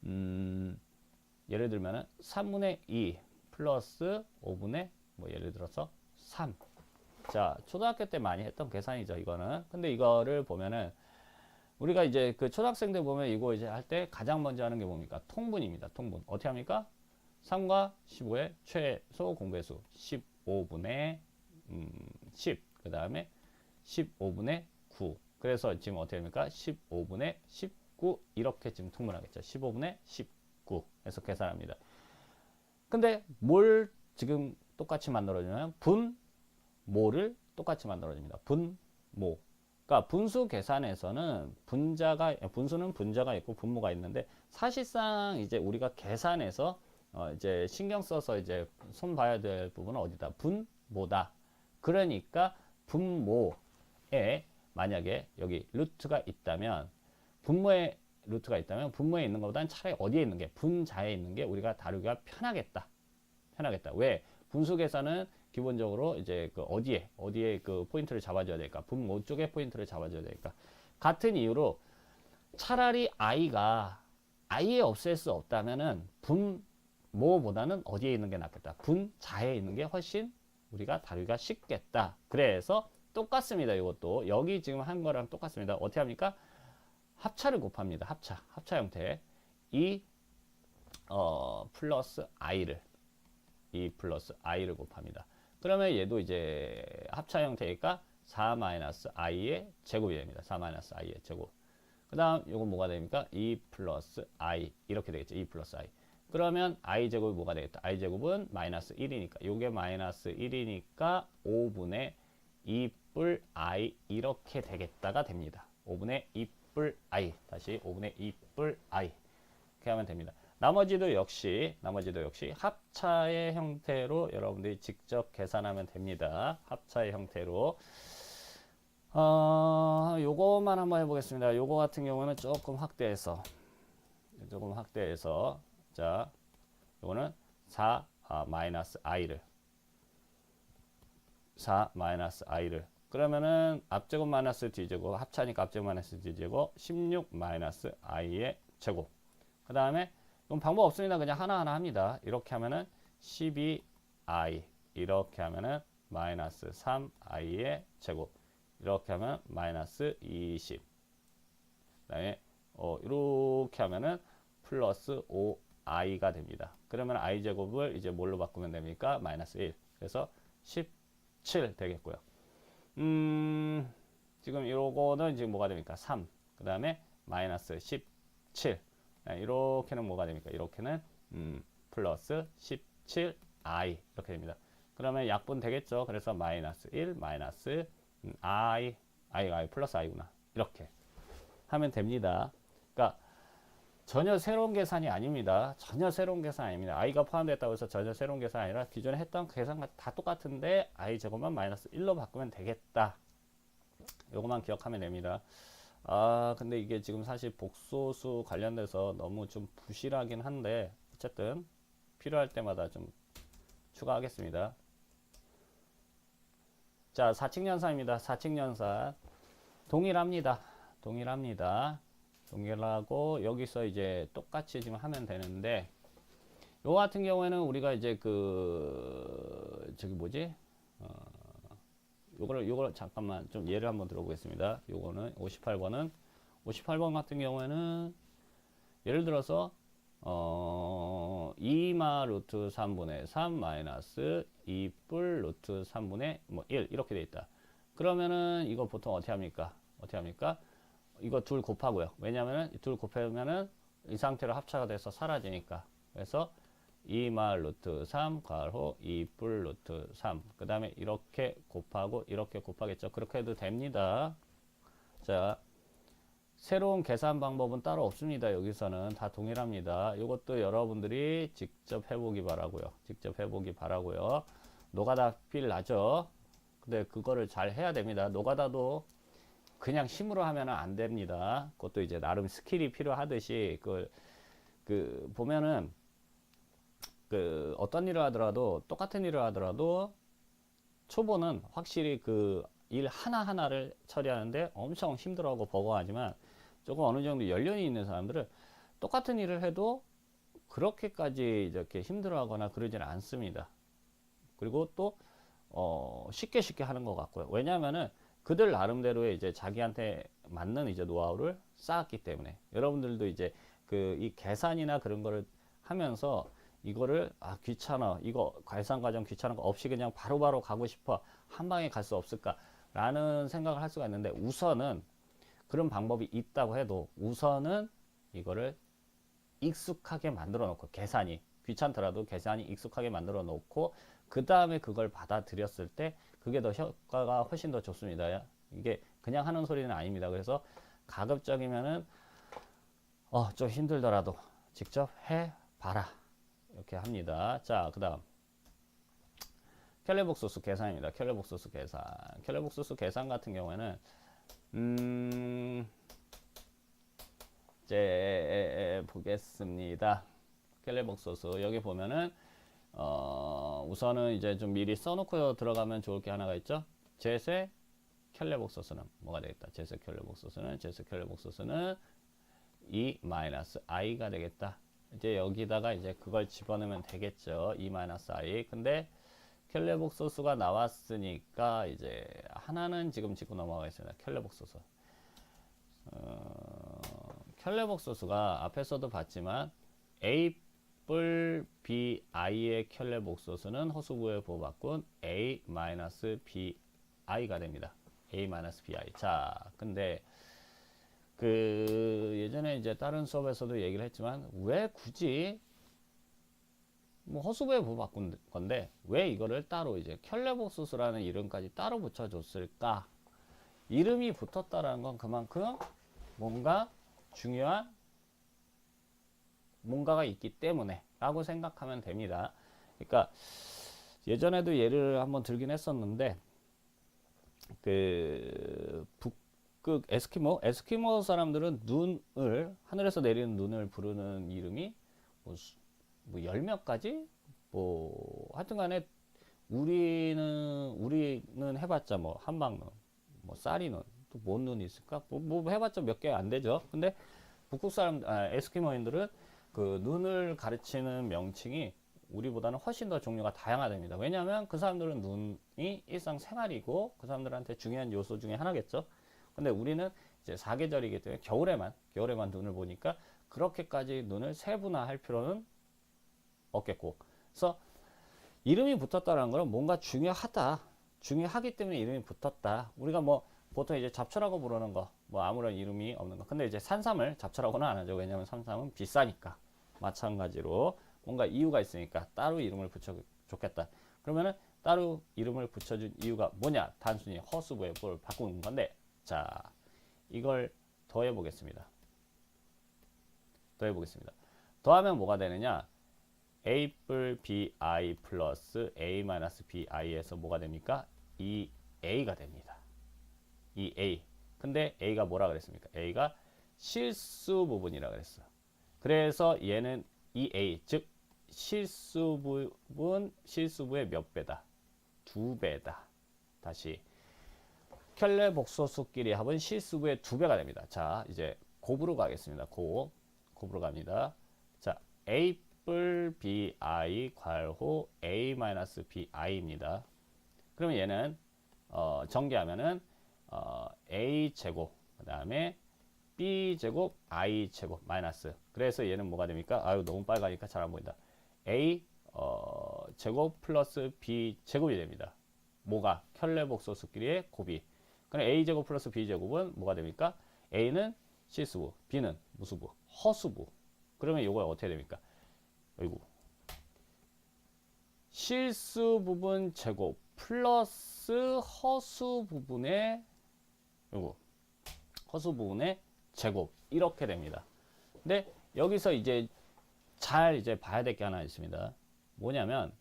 A: 예를 들면은 3분의 2 플러스 5분의 뭐 예를 들어서 3. 자, 초등학교 때 많이 했던 계산이죠, 이거는. 근데 이거를 보면은 우리가 이제 그 초등학생들 보면 이거 이제 할 때 가장 먼저 하는 게 뭡니까? 통분입니다. 통분. 어떻게 합니까? 3과 15의 최소 공배수 15분의 10. 그 다음에 15분의 9. 그래서 지금 어떻게 합니까? 15분의 19 이렇게 지금 통분하겠죠. 15분의 19 해서 계산합니다. 근데 뭘 지금 똑같이 만들어주냐면 분모를 똑같이 만들어줍니다. 분모. 그러니까 분수 계산에서는 분수는 분자가 있고 분모가 있는데 사실상 이제 우리가 계산해서 이제 신경 써서 이제 손 봐야 될 부분은 어디다? 분모다. 그러니까 분모에 만약에 여기 루트가 있다면 분모에 루트가 있다면 분모에 있는 것보다는 차라리 어디에 있는 게 분자에 있는 게 우리가 다루기가 편하겠다. 왜? 분수 계산은 기본적으로 이제 그 어디에 그 포인트를 잡아줘야 될까? 분모 쪽에 포인트를 잡아줘야 될까? 같은 이유로 차라리 i가 i에 없앨 수 없다면은 분모보다는 어디에 있는 게 낫겠다? 분자에 있는 게 훨씬 우리가 다루기가 쉽겠다. 그래서 똑같습니다. 이것도 여기 지금 한 거랑 똑같습니다. 어떻게 합니까? 합차를 곱합니다. 합차 형태. 플러스 i를 곱합니다. 그러면 얘도 이제 합차 형태니까 4-i의 제곱이 됩니다. 4-i의 제곱. 그 다음 요건 뭐가 됩니까? 2 플러스 i 이렇게 되겠죠. 2 플러스 i. 그러면 i 제곱이 뭐가 되겠다? i 제곱은 마이너스 1이니까 요게 마이너스 1이니까 5분의 2뿔 i 이렇게 되겠다가 됩니다. 5분의 2뿔 i. 다시 5분의 2뿔 i. 이렇게 하면 됩니다. 나머지도 역시 합차의 형태로 여러분들이 직접 계산하면 됩니다. 합차의 형태로. 요거만 한번 해보겠습니다. 요거 같은 경우는 조금 확대해서. 자, 요거는 4 마이너스 i를. 그러면은 앞제곱 마이너스 뒤제곱, 합차니까 앞제곱 마이너스 뒤제곱, 16 마이너스 i의 제곱. 그 다음에 이건 방법 없습니다. 그냥 하나하나 합니다. 이렇게 하면은 12i, 이렇게 하면은 마이너스 3i의 제곱, 이렇게 하면 마이너스 20. 그 다음에 이렇게 하면은 플러스 5i가 됩니다. 그러면 i 제곱을 이제 뭘로 바꾸면 됩니까? 마이너스 1. 그래서 17 되겠고요. 지금 이거는 지금 뭐가 됩니까? 3. 그 다음에 마이너스 17. 이렇게는 뭐가 됩니까? 이렇게는 플러스 17i 이렇게 됩니다. 그러면 약분 되겠죠? 그래서 마이너스 1 마이너스 i 플러스 i구나. 이렇게 하면 됩니다. 그러니까 전혀 새로운 계산이 아닙니다. i가 포함됐다고 해서 전혀 새로운 계산이 아니라 기존에 했던 계산과 다 똑같은데 i 제곱만 마이너스 1로 바꾸면 되겠다. 요것만 기억하면 됩니다. 근데 이게 지금 사실 복소수 관련돼서 너무 좀 부실하긴 한데 어쨌든 필요할 때마다 좀 추가하겠습니다. 자, 사칙연산입니다. 사칙연산 동일합니다. 동일하고 여기서 이제 똑같이 지금 하면 되는데 요 같은 경우에는 우리가 이제 요거를 잠깐만 좀 예를 한번 들어보겠습니다. 요거는 58번 같은 경우에는 예를 들어서 2마 루트 3분의 3 마이너스 2뿔 루트 3분의 1 이렇게 돼 있다. 그러면은 이거 보통 어떻게 합니까? 이거 둘 곱하고요. 왜냐면은 둘 곱하면은 이 상태로 합차가 돼서 사라지니까. 그래서 2마 루트 3 괄호 2뿔 루트 3. 그 다음에 이렇게 곱하고 이렇게 곱하겠죠. 그렇게 해도 됩니다. 자, 새로운 계산 방법은 따로 없습니다. 여기서는 다 동일합니다. 이것도 여러분들이 직접 해보기 바라고요. 노가다 필 나죠. 근데 그거를 잘 해야 됩니다. 노가다도 그냥 힘으로 하면 안 됩니다. 그것도 이제 나름 스킬이 필요하듯이 보면은 그 어떤 일을 하더라도 똑같은 일을 하더라도 초보는 확실히 그 일 하나하나를 처리하는데 엄청 힘들어하고 버거워하지만 조금 어느 정도 연륜이 있는 사람들은 똑같은 일을 해도 그렇게까지 이렇게 힘들어하거나 그러지는 않습니다. 그리고 또 쉽게 쉽게 하는 것 같고요. 왜냐하면은 그들 나름대로의 이제 자기한테 맞는 이제 노하우를 쌓았기 때문에 여러분들도 이제 그 이 계산이나 그런 거를 하면서 이거를 귀찮아, 이거 계산 과정 귀찮은 거 없이 그냥 바로바로 가고 싶어, 한 방에 갈 수 없을까 라는 생각을 할 수가 있는데, 우선은 그런 방법이 있다고 해도 우선은 이거를 익숙하게 만들어 놓고, 계산이 귀찮더라도 계산이 익숙하게 만들어 놓고 그 다음에 그걸 받아들였을 때 그게 더 효과가 훨씬 더 좋습니다. 이게 그냥 하는 소리는 아닙니다. 그래서 가급적이면은 좀 힘들더라도 직접 해봐라, 이렇게 합니다. 자, 그 다음 켈레복소스 계산입니다. 켈레복소스 계산. 켈레복소스 계산 같은 경우에는 이제 보겠습니다. 켈레복소스 여기 보면은 우선은 이제 좀 미리 써놓고 들어가면 좋을 게 하나가 있죠. 제세 켈레복소스는 뭐가 되겠다. 제세 켈레복소스는 E 마이너스 i가 되겠다. 이제 여기다가 이제 그걸 집어넣으면 되겠죠. E 마이너스 i. 근데 켈레복소스가 나왔으니까 이제 하나는 지금 짚고 넘어가겠습니다. 켈레복소스. 켈레복소스가 앞에서도 봤지만 A 뿔 bi의 켈레복소스는 허수부의 보호바꾼 a-bi가 됩니다. a-bi. 자, 근데 그 예전에 이제 다른 수업에서도 얘기를 했지만 왜 굳이 뭐 허수부의 보호바꾼 건데 왜 이거를 따로 이제 켈레복소스라는 이름까지 따로 붙여줬을까? 이름이 붙었다라는 건 그만큼 뭔가 중요한 뭔가가 있기 때문에 라고 생각하면 됩니다. 그러니까 예전에도 예를 한번 들긴 했었는데 그 북극 에스키모 사람들은 눈을, 하늘에서 내리는 눈을 부르는 이름이 뭐 열 몇 가지? 뭐 하여튼 간에 우리는 해봤자 뭐 한방눈, 뭐 쌀이눈, 또 뭔 눈이 있을까? 뭐 해봤자 몇 개 안 되죠. 근데 북극 사람, 에스키모인들은 그 눈을 가르치는 명칭이 우리보다는 훨씬 더 종류가 다양하답니다. 왜냐하면 그 사람들은 눈이 일상생활이고 그 사람들한테 중요한 요소 중에 하나겠죠. 근데 우리는 이제 사계절이기 때문에 겨울에만 눈을 보니까 그렇게까지 눈을 세분화할 필요는 없겠고, 그래서 이름이 붙었다는 것은 뭔가 중요하기 때문에 이름이 붙었다. 우리가 뭐 보통 이제 잡초라고 부르는 거, 뭐 아무런 이름이 없는 거. 근데 이제 산삼을 잡초라고는 안 하죠. 왜냐하면 산삼은 비싸니까. 마찬가지로 뭔가 이유가 있으니까 따로 이름을 붙여줬겠다. 그러면은 따로 이름을 붙여준 이유가 뭐냐? 단순히 허수부의 부를 바꾸는 건데, 자, 이걸 더해 보겠습니다. 더하면 뭐가 되느냐? a 뿔 bi 플러스 a 마이너스 bi에서 뭐가 됩니까? 이 a가 됩니다. 이 a. 근데 a가 뭐라 그랬습니까? a가 실수 부분이라 그랬어. 그래서 얘는 이 a, 즉 실수부의 몇 배다? 2배다. 다시 켈레복소수끼리 합은 실수부의 2배가 됩니다. 자, 이제 곱으로 가겠습니다. 곱으로 갑니다. 자, a 뿔 bi 괄호 a 마이너스 bi입니다. 그러면 얘는 전개하면은 a 제곱 그 다음에 b 제곱 i 제곱 마이너스, 그래서 얘는 뭐가 됩니까? 아유, 너무 빨가니까 잘 안 보인다. a 제곱 플러스 b 제곱이 됩니다. 뭐가? 켈레복소수끼리의 곱이. 그럼 a 제곱 플러스 b 제곱은 뭐가 됩니까? a는 실수부, b는 무수부, 허수부. 그러면 이거 어떻게 됩니까? 아이고, 실수 부분 제곱 플러스 허수 부분의 제곱, 이렇게 됩니다. 근데 여기서 이제 잘 이제 봐야 될 게 하나 있습니다. 뭐냐면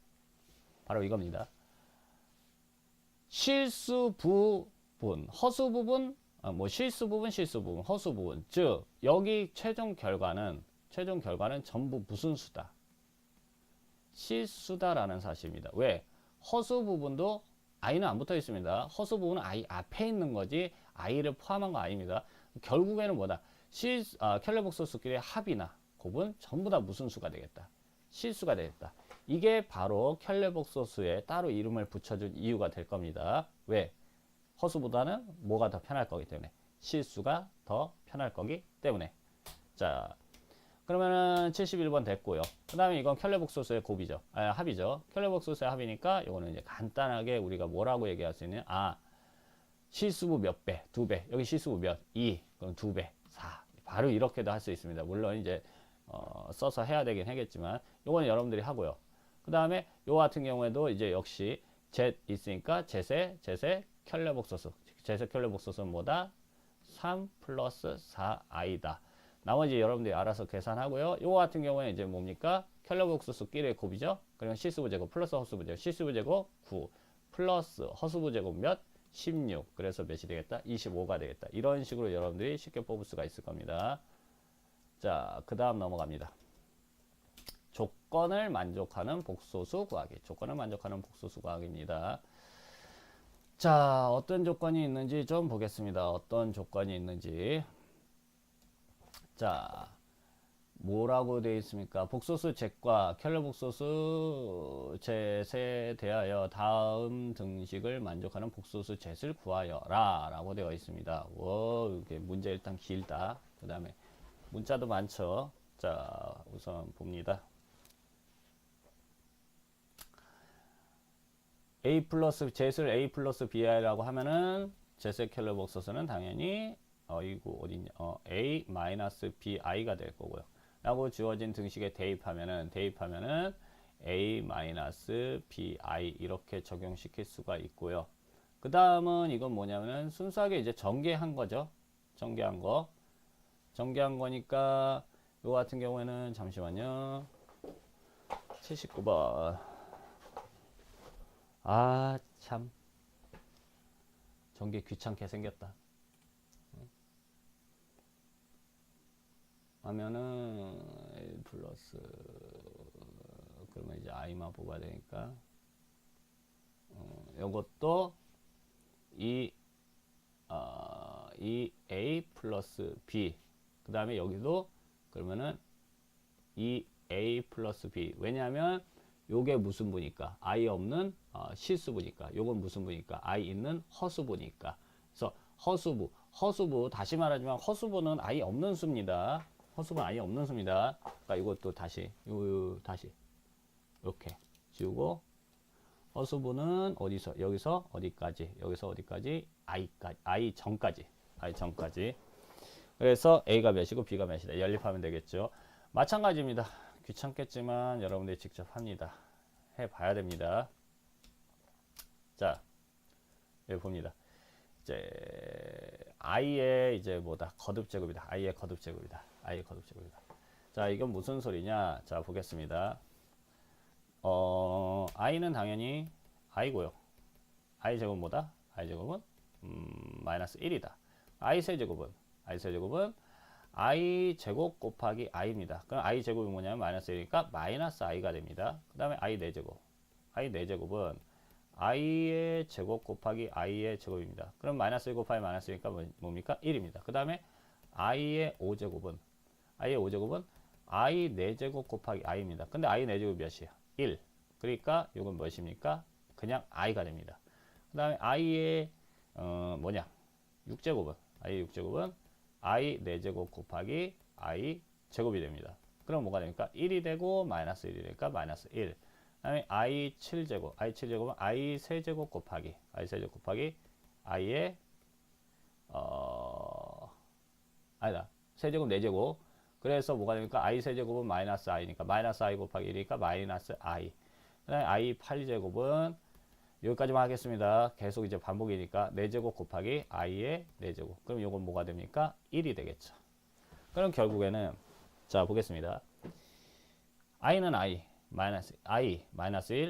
A: 바로 이겁니다. 실수 부분, 허수 부분, 실수 부분, 허수 부분. 즉 여기 최종 결과는 전부 무슨 수다? 실수다라는 사실입니다. 왜? 허수 부분도 i는 안 붙어 있습니다. 허수 부분은 i 앞에 있는 거지 i를 포함한 거 아닙니다. 결국에는 뭐다? 켈레복소수끼리의 합이나 곱은 전부 다 무슨 수가 되겠다? 실수가 되겠다. 이게 바로 켈레복소수에 따로 이름을 붙여준 이유가 될 겁니다. 왜? 허수보다는 뭐가 더 편할 거기 때문에. 실수가 더 편할 거기 때문에. 자, 그러면은 71번 됐고요. 그 다음에 이건 켈레복소수의 곱이죠. 합이죠. 켈레복소수의 합이니까 이거는 이제 간단하게 우리가 뭐라고 얘기할 수 있는, 실수부 몇 배, 두 배. 여기 실수부 몇? 2. 그럼 두 배, 4. 바로 이렇게도 할 수 있습니다. 물론 이제 써서 해야 되긴 하겠지만 요거는 여러분들이 하고요. 그 다음에 요 같은 경우에도 이제 역시 Z 있으니까 Z의 켈레복소수. Z의 켈레복소수는 뭐다? 3 플러스 4i다. 나머지 여러분들이 알아서 계산하고요. 요거 같은 경우에 이제 뭡니까? 켈레복소수끼리의 곱이죠. 그러면 실수부 제곱 플러스 허수부 제곱. 실수부 제곱 9 플러스 허수부 제곱 몇? 16. 그래서 몇이 되겠다? 25가 되겠다. 이런 식으로 여러분들이 쉽게 뽑을 수가 있을 겁니다. 자, 그 다음 넘어갑니다. 조건을 만족하는 복소수 구하기. 조건을 만족하는 복소수 구하기입니다. 자, 어떤 조건이 있는지 좀 보겠습니다. 어떤 조건이 있는지. 자, 뭐라고 되어 있습니까? 복소수 Z과 켈레복소수 Z에 대하여 다음 등식을 만족하는 복소수 Z를 구하여라 라고 되어 있습니다. 이게 문제 일단 길다. 그 다음에 문자도 많죠. 자, 우선 봅니다. A 플러스 Z를 A 플러스 BI라고 하면은 Z의 켈레복소수는 당연히 이거 어딨냐? A 마이너스 BI가 될 거고요. 라고 주어진 등식에 대입하면은 A 마이너스 BI 이렇게 적용시킬 수가 있고요. 그 다음은 이건 뭐냐면은 순수하게 이제 전개한 거죠. 전개한 거니까 요 같은 경우에는 잠시만요. 79번. 참. 전개 귀찮게 생겼다. 하면은 L 플러스 그러면 이제 i만 뽑아야 되니까 요것도 이 a 플러스 b 그 다음에 여기도 그러면은 이 a 플러스 b. 왜냐하면 요게 무슨 부니까 i 없는 실수부니까. 요건 무슨 부니까 i 있는 허수부니까. 그래서 허수부 다시 말하지만 허수부는 i 없는 수입니다. 허수부는 아예 없는 수입니다. 그러니까 이것도 다시 이렇게 지우고 허수부는 여기서 어디까지 i 전까지. 그래서 a가 몇이고 b가 몇이다. 연립하면 되겠죠. 마찬가지입니다. 귀찮겠지만 여러분들이 직접 합니다. 해봐야 됩니다. 자, 여기 봅니다. 이제 i의 이제 뭐다? 거듭제곱이다. i의 거듭제곱이다. 자, 이건 무슨 소리냐? 자, 보겠습니다. i는 당연히 i고요. i 제곱 뭐다? i 제곱은 마이너스 1이다. i 세제곱은 i 제곱 곱하기 i입니다. 그럼 i 제곱이 뭐냐면 마이너스 1이니까 마이너스 i가 됩니다. 그 다음에 i 4제곱은 i의 제곱 곱하기 i의 제곱입니다. 그럼 마이너스 1 곱하기 마이너스 1이니까 뭡니까? 1입니다. 그 다음에 i의 5제곱은 i 4제곱 곱하기 i입니다. 근데 i 4제곱이 몇이야? 1. 그러니까 이건 무엇입니까? 그냥 i가 됩니다. 그 다음에 i의 6제곱은 i 4제곱 곱하기 i 제곱이 됩니다. 그럼 뭐가 됩니까? 1이 되고 마이너스 1이 되니까 마이너스 1. 그 다음에 i 7제곱은 i 세제곱 곱하기 i의 세제곱 4제곱. 그래서 뭐가 됩니까? i 세제곱은 마이너스 i니까 마이너스 i 곱하기 1이니까 마이너스 i. 그 다음에 i 8제곱은 여기까지만 하겠습니다. 계속 이제 반복이니까 4제곱 곱하기 i의 4제곱. 그럼 이건 뭐가 됩니까? 1이 되겠죠. 그럼 결국에는 자 보겠습니다. i는 i 마이너스 1 마이너스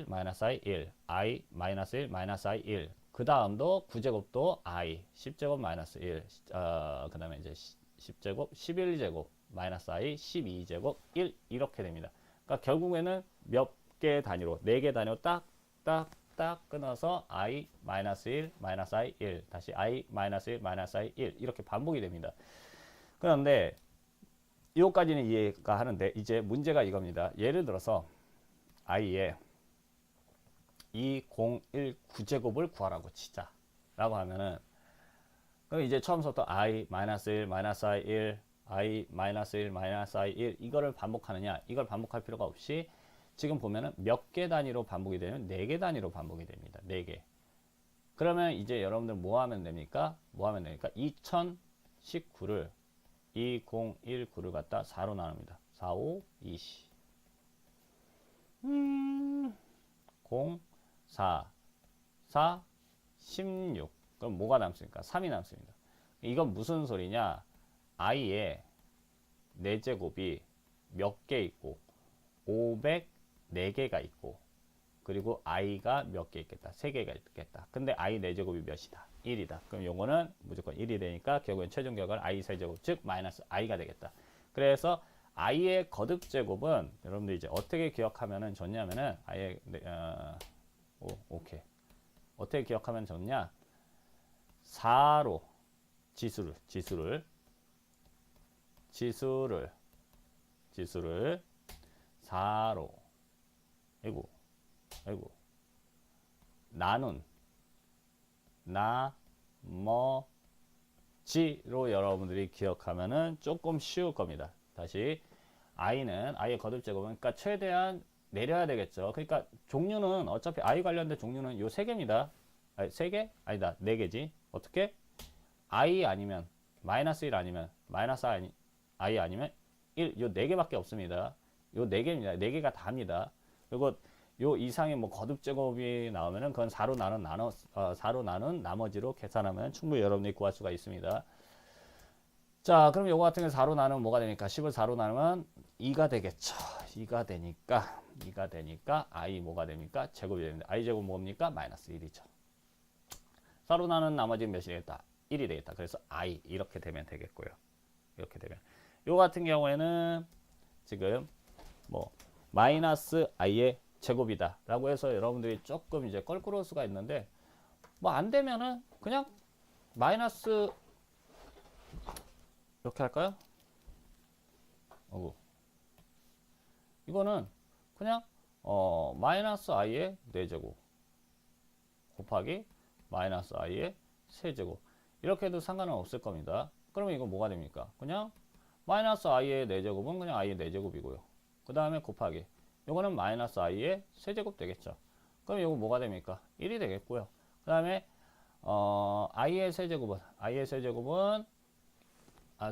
A: i 1 i 마이너스 1 마이너스 i 1. 그 다음도 9제곱도 i 10제곱 마이너스 1. 그 다음에 이제 10제곱 11제곱 마이너스 i 12제곱 1 이렇게 됩니다. 그러니까 결국에는 몇 개 단위로 4개 단위로 딱 끊어서 i 마이너스 1 마이너스 i 1 다시 i 마이너스 1 마이너스 i 1 이렇게 반복이 됩니다. 그런데 이거까지는 이해가 하는데 이제 문제가 이겁니다. 예를 들어서 i의 2019제곱을 구하라고 치자 라고 하면은 그럼 이제 처음부터 i 마이너스 1 마이너스 i 1 i 마이너스 1 마이너스 i 1 이거를 반복하느냐, 이걸 반복할 필요가 없이 지금 보면은 몇 개 단위로 반복이 되면 4개 단위로 반복이 됩니다. 4개. 그러면 이제 여러분들 뭐 하면 됩니까? 2019를 2019를 갖다 4로 나눕니다. 4, 5, 20 0, 4, 4, 16 그럼 뭐가 남습니까? 3이 남습니다. 이건 무슨 소리냐? i의 4제곱이 몇 개 있고 504개가 있고 그리고 i가 몇 개 있겠다? 3개가 있겠다. 근데 i 4제곱이 몇이다? 1이다. 그럼 요거는 무조건 1이 되니까 결국엔 최종 결과는 i 세제곱 즉 마이너스 i가 되겠다. 그래서 i의 거듭제곱은 여러분들 이제 어떻게 기억하면 좋냐면은 i의 오케이. 어떻게 기억하면 좋냐? 4로 지수를 4로 아이고 나머지로 여러분들이 기억하면은 조금 쉬울 겁니다. 다시 i는 i의 거듭제곱은 그러니까 최대한 내려야 되겠죠. 그러니까 종류는 어차피 i 관련된 종류는 요 3개입니다. 아니, 3개? 아니다. 4개지. 어떻게? i 아니면 마이너스 1 아니면 마이너스 i 아니면 1. 요 4개밖에 없습니다. 요 4개입니다. 4개가 다입니다. 그리고 요 이상의 뭐 거듭제곱이 나오면은 그건 4로 나눈 나머지로 계산하면 충분히 여러분이 구할 수가 있습니다. 자, 그럼 요거 같은 경우 4로 나누면 뭐가 되니까 10을 4로 나누면 2가 되겠죠. 2가 되니까 i 뭐가 됩니까? 제곱이 됩니다. i 제곱 뭡니까? 마이너스 1이죠. 4로 나누는 나머지는 몇이 되겠다? 1이 되겠다. 그래서 i 이렇게 되면 되겠고요. 이렇게 되면 요 같은 경우에는 지금 뭐 마이너스 i의 제곱이다 라고 해서 여러분들이 조금 이제 껄끄러울 수가 있는데 뭐 안 되면은 그냥 마이너스 이렇게 할까요? 이거는 그냥 마이너스 i의 4제곱 곱하기 마이너스 i의 세제곱 이렇게 해도 상관은 없을 겁니다. 그러면 이거 뭐가 됩니까? 그냥 마이너스 i의 4제곱은 그냥 i의 4제곱이고요. 그 다음에 곱하기 요거는 마이너스 i의 세제곱 되겠죠. 그럼 요거 뭐가 됩니까? 1이 되겠고요. 그 다음에 i의 세제곱은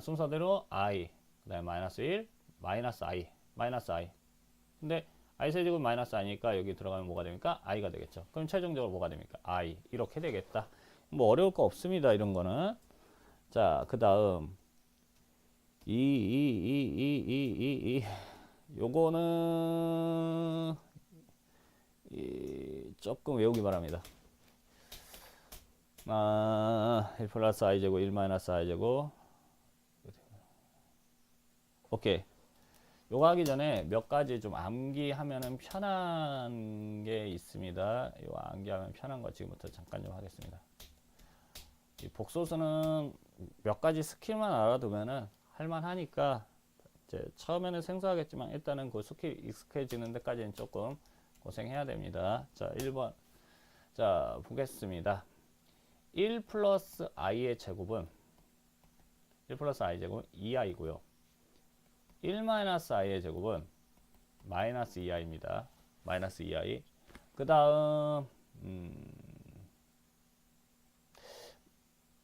A: 순서대로 i 그 다음에 마이너스 1 마이너스 i 근데 i 세제곱 마이너스 i니까 여기 들어가면 뭐가 됩니까? i가 되겠죠. 그럼 최종적으로 뭐가 됩니까? i 이렇게 되겠다. 뭐 어려울 거 없습니다. 이런 거는. 자, 그 다음 요거는 조금 외우기 바랍니다. 1 플러스 i제곱 1 마이너스 i제곱 오케이. 요거 하기 전에 몇 가지 좀 암기하면은 편한 게 있습니다. 요 암기하면 편한 거 지금부터 잠깐 좀 하겠습니다. 이 복소수는 몇 가지 스킬만 알아두면은 할만하니까 이제 처음에는 생소하겠지만 일단은 그 스킬 익숙해지는 데까지는 조금 고생해야 됩니다. 자, 1번. 자, 보겠습니다. 1 플러스 i의 제곱은 1 플러스 i 제곱은 2i고요. 1 마이너스 i의 제곱은 마이너스 2i입니다. 마이너스 2i. 그 다음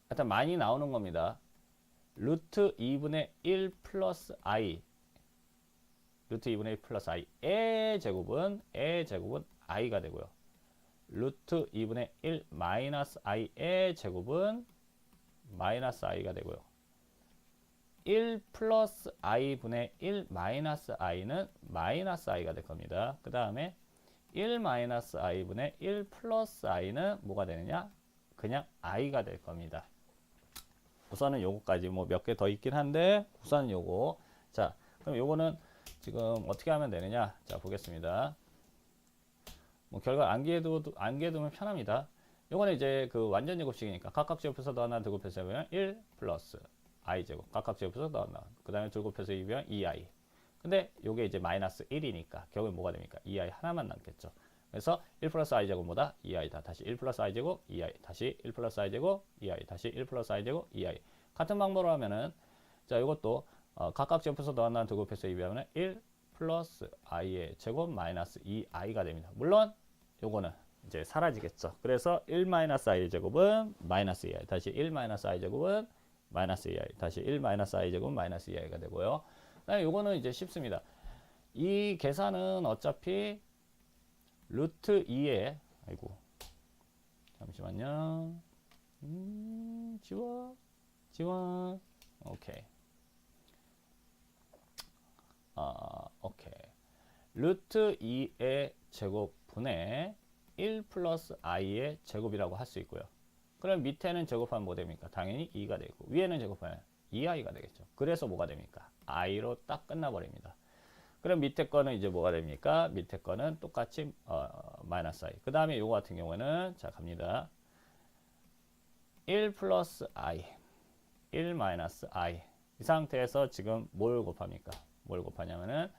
A: 일단 많이 나오는 겁니다. 루트 2분의 1 플러스 i 루트 2분의 1 플러스 i의 제곱은 i가 되고요. 루트 2분의 1 마이너스 i의 제곱은 마이너스 i가 되고요. 1 플러스 i분의 1 마이너스 i는 마이너스 i가 될 겁니다. 그 다음에 1 마이너스 i분의 1 플러스 i는 뭐가 되느냐? 그냥 i가 될 겁니다. 우선은 요거까지 뭐 몇 개 더 있긴 한데 우선 요거. 자, 그럼 요거는 지금 어떻게 하면 되느냐? 자, 보겠습니다. 뭐 결과 안기해두면 편합니다. 요거는 이제 그 완전 제곱식이니까 각각 제곱해서 더하나 둘곱해서 해보면 1 플러스 i 제곱 각각 제곱해서 더하나 그 다음에 둘곱해서 이면 2i. 근데 요게 이제 마이너스 1이니까 결국에 뭐가 됩니까? 2i 하나만 남겠죠. 그래서 1 플러스 i 제곱보다 2i다. 다시 1 플러스 i 제곱 2i 다시 1 플러스 i 제곱 2i 다시 1 플러스 i 제곱 2i. 같은 방법으로 하면은 자 요것도 각각 제곱해서 더하나 둘곱해서 이하면 1 플러스 i의 제곱 마이너스 2i가 됩니다. 물론 요거는 이제 사라지겠죠. 그래서 1 마이너스 i 제곱은 마이너스 2i 다시 1 마이너스 i 제곱은 마이너스 2i 다시 1 마이너스 i 제곱은 마이너스 2i가 되고요. 그다음에 요거는 이제 쉽습니다. 이 계산은 어차피 루트 2에 아이고 잠시만요. 지워 오케이. 오케이. 루트 2의 제곱분의 1 플러스 i의 제곱이라고 할 수 있고요. 그럼 밑에는 제곱하면 뭐 됩니까? 당연히 2가 되고 위에는 제곱하면 2i가 되겠죠. 그래서 뭐가 됩니까? i로 딱 끝나버립니다. 그럼 밑에 거는 이제 뭐가 됩니까? 밑에 거는 똑같이 마이너스 i. 그 다음에 요거 같은 경우에는 자 갑니다. 1 플러스 i 1 마이너스 i 이 상태에서 지금 뭘 곱합니까? 뭘 곱하냐면은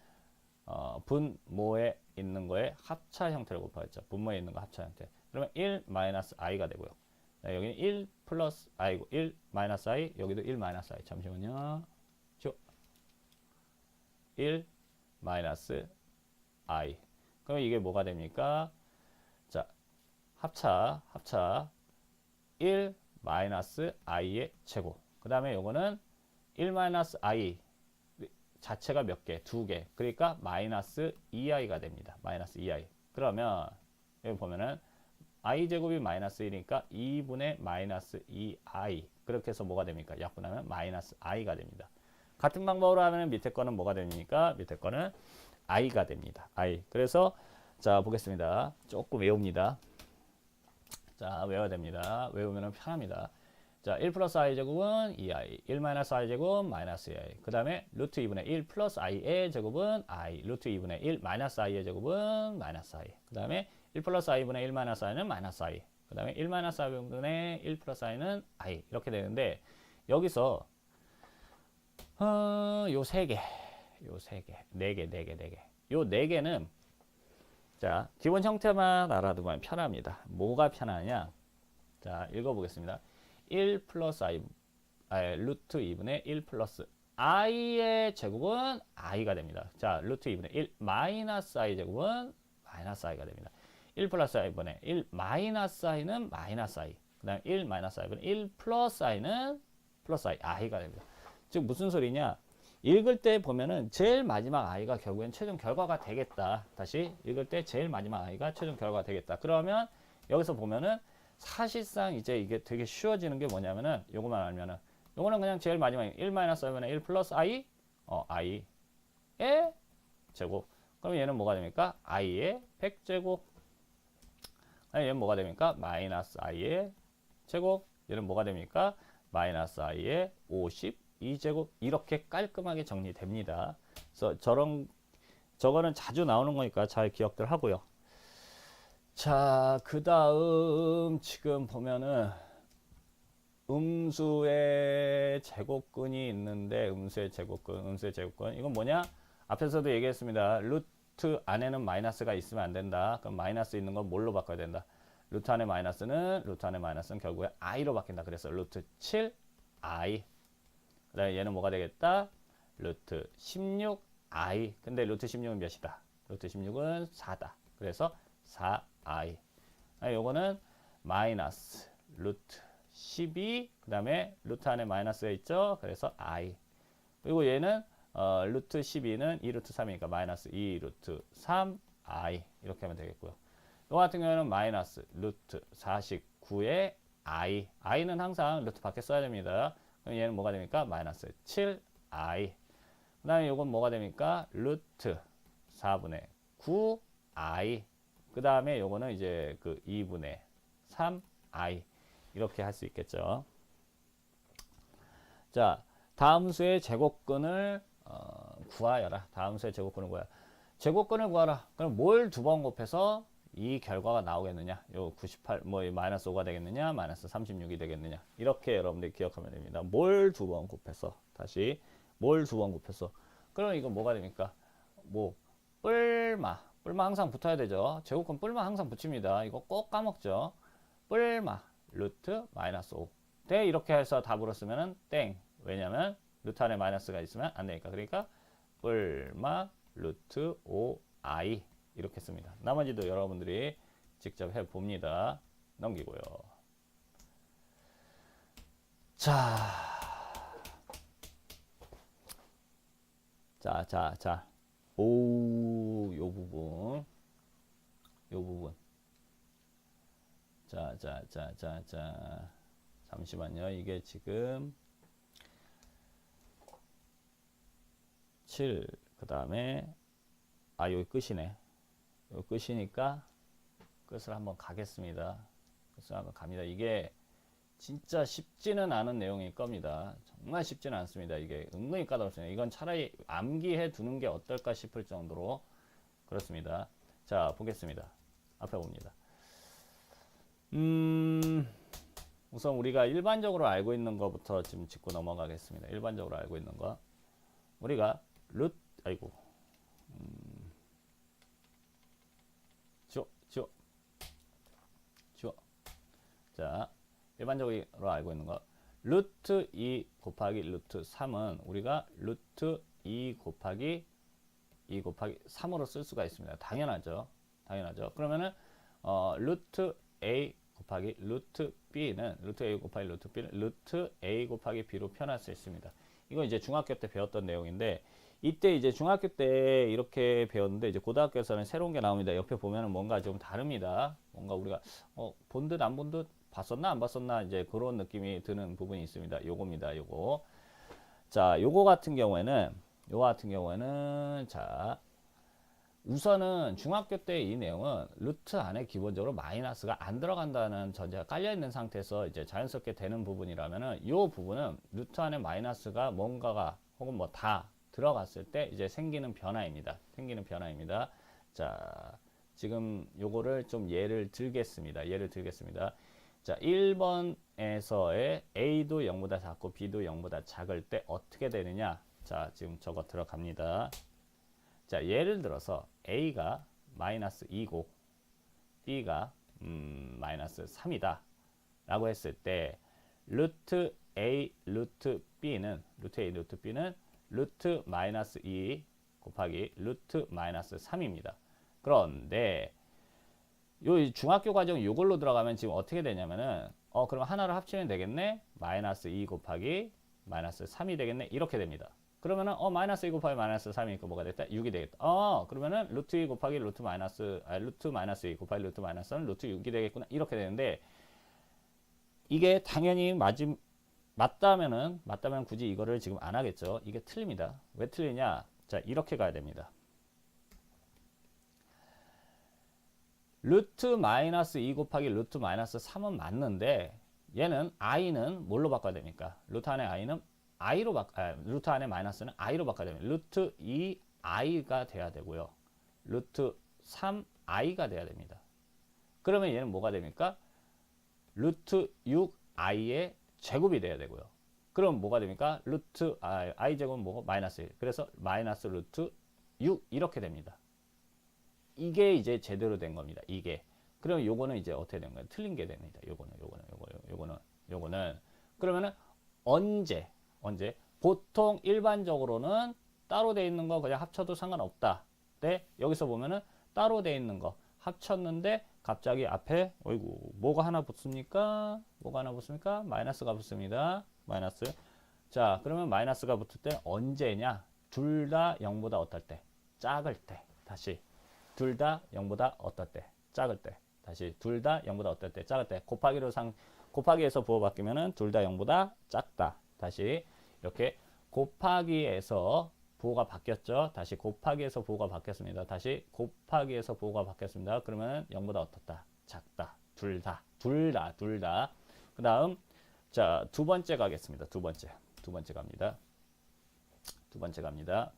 A: 분모에 있는 거에 합차 형태를 곱하겠죠. 분모에 있는 거 합차 형태. 그러면 1 마이너스 i가 되고요. 자, 여기는 1 플러스 i고 1 마이너스 i 여기도 1 마이너스 i. 잠시만요. 1 마이너스 i. 그럼 이게 뭐가 됩니까? 자, 합차 1 마이너스 i의 제곱. 그 다음에 요거는 1 마이너스 i 자체가 몇 개? 2개. 그러니까 마이너스 2i가 됩니다. 마이너스 2i. 그러면 여기 보면은 i 제곱이 마이너스 1이니까 2분의 마이너스 2i. 그렇게 해서 뭐가 됩니까? 약분하면 마이너스 i가 됩니다. 같은 방법으로 하면 밑에 거는 뭐가 됩니까? 밑에 거는 i가 됩니다. i. 그래서 자 보겠습니다. 조금 외웁니다. 자 외워야 됩니다. 외우면 편합니다. 자, 1 플러스 i 제곱은 2i, 1 마이너스 i 제곱 마이너스 2i. 그 다음에 루트 2분의 1 플러스 i의 제곱은 i, 루트 2분의 1 마이너스 i의 제곱은 마이너스 i. 그 다음에 1 플러스 i분의 1 마이너스 i는 마이너스 i. 그 다음에 1 마이너스 i분의 1 플러스 i는 i. 이렇게 되는데 여기서 요 세 개, 네 개. 요 네 개는 자 기본 형태만 알아두면 편합니다. 뭐가 편하냐? 자 읽어보겠습니다. 1 플러스 i, 루트 2분의 1 플러스 i의 제곱은 i가 됩니다. 자, 루트 2분의 1 마이너스 i 제곱은 마이너스 i가 됩니다. 1 플러스 i분의 1 마이너스 i는 마이너스 i. 그 다음에 1 마이너스 i분의 1 플러스 i는 플러스 i가 됩니다. 즉 무슨 소리냐? 읽을 때 보면은 제일 마지막 i가 결국엔 최종 결과가 되겠다. 다시 읽을 때 제일 마지막 i가 최종 결과가 되겠다. 그러면 여기서 보면은 사실상 이제 이게 되게 쉬워지는 게 뭐냐면은 요거만 알면은 요거는 그냥 제일 마지막에 1 마이너스 i분의 1 플러스 i i의 제곱. 그럼 얘는 뭐가 됩니까? i의 100제곱. 얘는 뭐가 됩니까? 마이너스 i의 제곱. 얘는 뭐가 됩니까? 마이너스 i의 52제곱. 이렇게 깔끔하게 정리됩니다. 그래서 저거는 자주 나오는 거니까 잘 기억들 하고요. 자, 그 다음 지금 보면은 음수의 제곱근이 있는데 음수의 제곱근 이건 뭐냐? 앞에서도 얘기했습니다. 루트 안에는 마이너스가 있으면 안 된다. 그럼 마이너스 있는 건 뭘로 바꿔야 된다? 루트 안의 마이너스는 결국에 i로 바뀐다. 그래서 루트 7i. 그 다음에 얘는 뭐가 되겠다? 루트 16i. 근데 루트 16은 몇이다? 루트 16은 4다. 그래서 4i. 요거는 마이너스 루트 12. 그 다음에 루트 안에 마이너스가 있죠. 그래서 i. 그리고 얘는 루트 12는 2루트 3이니까 마이너스 2루트 3i. 이렇게 하면 되겠고요. 요 같은 경우에는 마이너스 루트 49의 i. i는 항상 루트 밖에 써야 됩니다. 그럼 얘는 뭐가 됩니까? 마이너스 7i. 그 다음에 요건 뭐가 됩니까? 루트 4분의 9i. 그 다음에 요거는 이제 그 2분의 3i. 이렇게 할 수 있겠죠. 자, 다음 수의 제곱근을 구하여라. 다음 수의 제곱근을 구하라. 제곱근을 구하라. 그럼 뭘 두 번 곱해서 이 결과가 나오겠느냐? 요 98, 뭐 마이너스 5가 되겠느냐? 마이너스 36이 되겠느냐? 이렇게 여러분들이 기억하면 됩니다. 뭘 두 번 곱해서 다시 뭘 두 번 곱해서 그러면 이건 뭐가 됩니까? 뭐 뿔마 항상 붙어야 되죠. 제곱근 뿔마 항상 붙입니다. 이거 꼭 까먹죠. 뿔마 루트 마이너스 5 대 이렇게 해서 답으로 쓰면은 땡. 왜냐면 루트 안에 마이너스가 있으면 안 되니까. 그러니까 뿔마 루트 5i 이렇게 씁니다. 나머지도 여러분들이 직접 해봅니다. 넘기고요. 자, 요 부분. 잠시만요. 이게 지금 7, 그 다음에, 여기 끝이네. 여기 끝이니까 끝을 한번 가겠습니다. 끝을 한번 갑니다. 이게 진짜 쉽지는 않은 내용일 겁니다. 정말 쉽지는 않습니다. 이게 은근히 까다롭습니다. 이건 차라리 암기해 두는 게 어떨까 싶을 정도로 그렇습니다. 자, 보겠습니다. 앞에 봅니다. 우선 우리가 일반적으로 알고 있는 것부터 지금 짚고 넘어가겠습니다. 일반적으로 알고 있는 거. 우리가 지워. 자, 일반적으로 알고 있는 거. 루트 2 곱하기 루트 3은 우리가 루트 2 곱하기 3으로 쓸 수가 있습니다. 당연하죠. 그러면은 루트 A 곱하기 루트 B는 루트 A 곱하기 루트 B는 루트 A 곱하기 B로 표현할 수 있습니다. 이건 이제 중학교 때 배웠던 내용인데 이때 이제 중학교 때 이렇게 배웠는데 이제 고등학교에서는 새로운 게 나옵니다. 옆에 보면은 뭔가 좀 다릅니다. 뭔가 우리가 본 듯 안 본 듯 봤었나 안 봤었나 이제 그런 느낌이 드는 부분이 있습니다. 요겁니다. 요거. 자, 요거 같은 경우에는 자, 우선은 중학교 때 이 내용은 루트 안에 기본적으로 마이너스가 안 들어간다는 전제가 깔려 있는 상태에서 이제 자연스럽게 되는 부분이라면은 이 부분은 루트 안에 마이너스가 뭔가가 혹은 뭐 다 들어갔을 때 이제 생기는 변화입니다. 자, 지금 요거를 좀 예를 들겠습니다. 자, 1번에서의 A도 0보다 작고 B도 0보다 작을 때 어떻게 되느냐? 자, 지금 저거 들어갑니다. 자, 예를 들어서 A가 마이너스 2고 B가 마이너스 3이다 라고 했을 때 루트 A 루트 B는 루트 마이너스 2 곱하기 루트 마이너스 3입니다. 그런데 요 중학교 과정 요걸로 들어가면 지금 어떻게 되냐면은 그럼 하나를 합치면 되겠네. 마이너스 2 곱하기 마이너스 3이 되겠네. 이렇게 됩니다. 그러면은 마이너스 2 곱하기 마이너스 3이니까 뭐가 됐다? 6이 되겠다. 그러면은 루트 2 곱하기 루트 마이너스 2 곱하기 루트 마이너스 3은 루트 6이 되겠구나. 이렇게 되는데 이게 당연히 맞다면 굳이 이거를 지금 안 하겠죠. 이게 틀립니다. 왜 틀리냐? 자, 이렇게 가야 됩니다. 루트 마이너스 2 곱하기 루트 마이너스 3은 맞는데 얘는 i는 뭘로 바꿔야 됩니까? 루트 안에 i는 루트 안에 마이너스는 i로 바꿔야 됩니다. 루트 2i가 돼야 되고요. 루트 3i가 돼야 됩니다. 그러면 얘는 뭐가 됩니까? 루트 6i의 제곱이 돼야 되고요. 그럼 뭐가 됩니까? 루트 i 제곱은 뭐고? 마이너스 1. 그래서 마이너스 루트 6 이렇게 됩니다. 이게 이제 제대로 된 겁니다. 이게. 그러면 요거는 이제 어떻게 된 거예요? 틀린 게 됩니다. 요거는. 그러면은 언제? 보통 일반적으로는 따로 돼 있는 거 그냥 합쳐도 상관없다. 네? 여기서 보면은 따로 돼 있는 거 합쳤는데 갑자기 앞에 뭐가 하나 붙습니까? 마이너스가 붙습니다. 마이너스. 자, 그러면 마이너스가 붙을 때 언제냐? 둘 다 0보다 어떨 때? 작을 때. 다시. 둘 다 0보다 어떨 때? 작을 때. 다시. 둘 다 0보다 어떨 때? 작을 때. 곱하기에서 부호 바뀌면은 둘 다 0보다 작다. 다시. 이렇게 곱하기에서 부호가 바뀌었죠. 다시 곱하기에서 부호가 바뀌었습니다. 다시 곱하기에서 부호가 바뀌었습니다. 그러면 0보다 어떻다? 작다. 둘 다. 그 다음 자, 두 번째 가겠습니다. 두 번째 갑니다.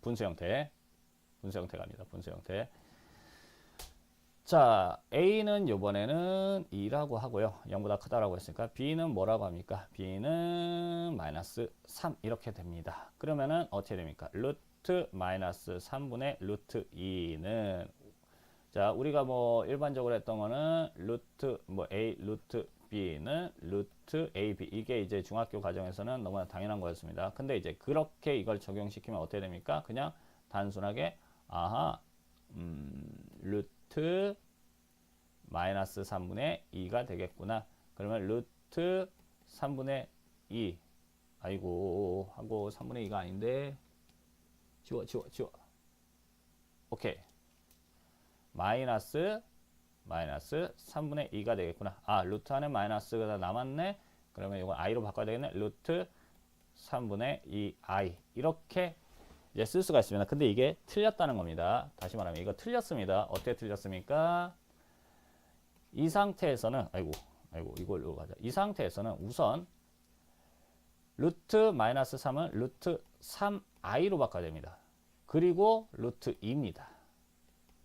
A: 분수 형태 갑니다. 자, A는 요번에는 2라고 하고요. 0보다 크다라고 했으니까 B는 뭐라고 합니까? B는 마이너스 3 이렇게 됩니다. 그러면은 어떻게 됩니까? 루트 마이너스 3분의 루트 2는 자, 우리가 뭐 일반적으로 했던 거는 루트 뭐 A 루트 B는 루트 AB 이게 이제 중학교 과정에서는 너무나 당연한 거였습니다. 근데 이제 그렇게 이걸 적용시키면 어떻게 됩니까? 그냥 단순하게 아하 루트 마이너스 3분의 2가 되겠구나. 그러면 루트 3분의 2 아이고 하고 3분의 2가 아닌데 지워 오케이 마이너스 3분의 2가 되겠구나. 아 루트 안에 마이너스가 남았네. 그러면 이걸 i로 바꿔야 되겠네. 루트 3분의 2i 이렇게 이제 쓸 수가 있습니다. 근데 이게 틀렸다는 겁니다. 다시 말하면 이거 틀렸습니다. 어떻게 틀렸습니까? 이 상태에서는 아이고 이걸로 가자. 이 상태에서는 우선 루트 마이너스 3은 루트 3i로 바꿔야 됩니다. 그리고 루트 2입니다.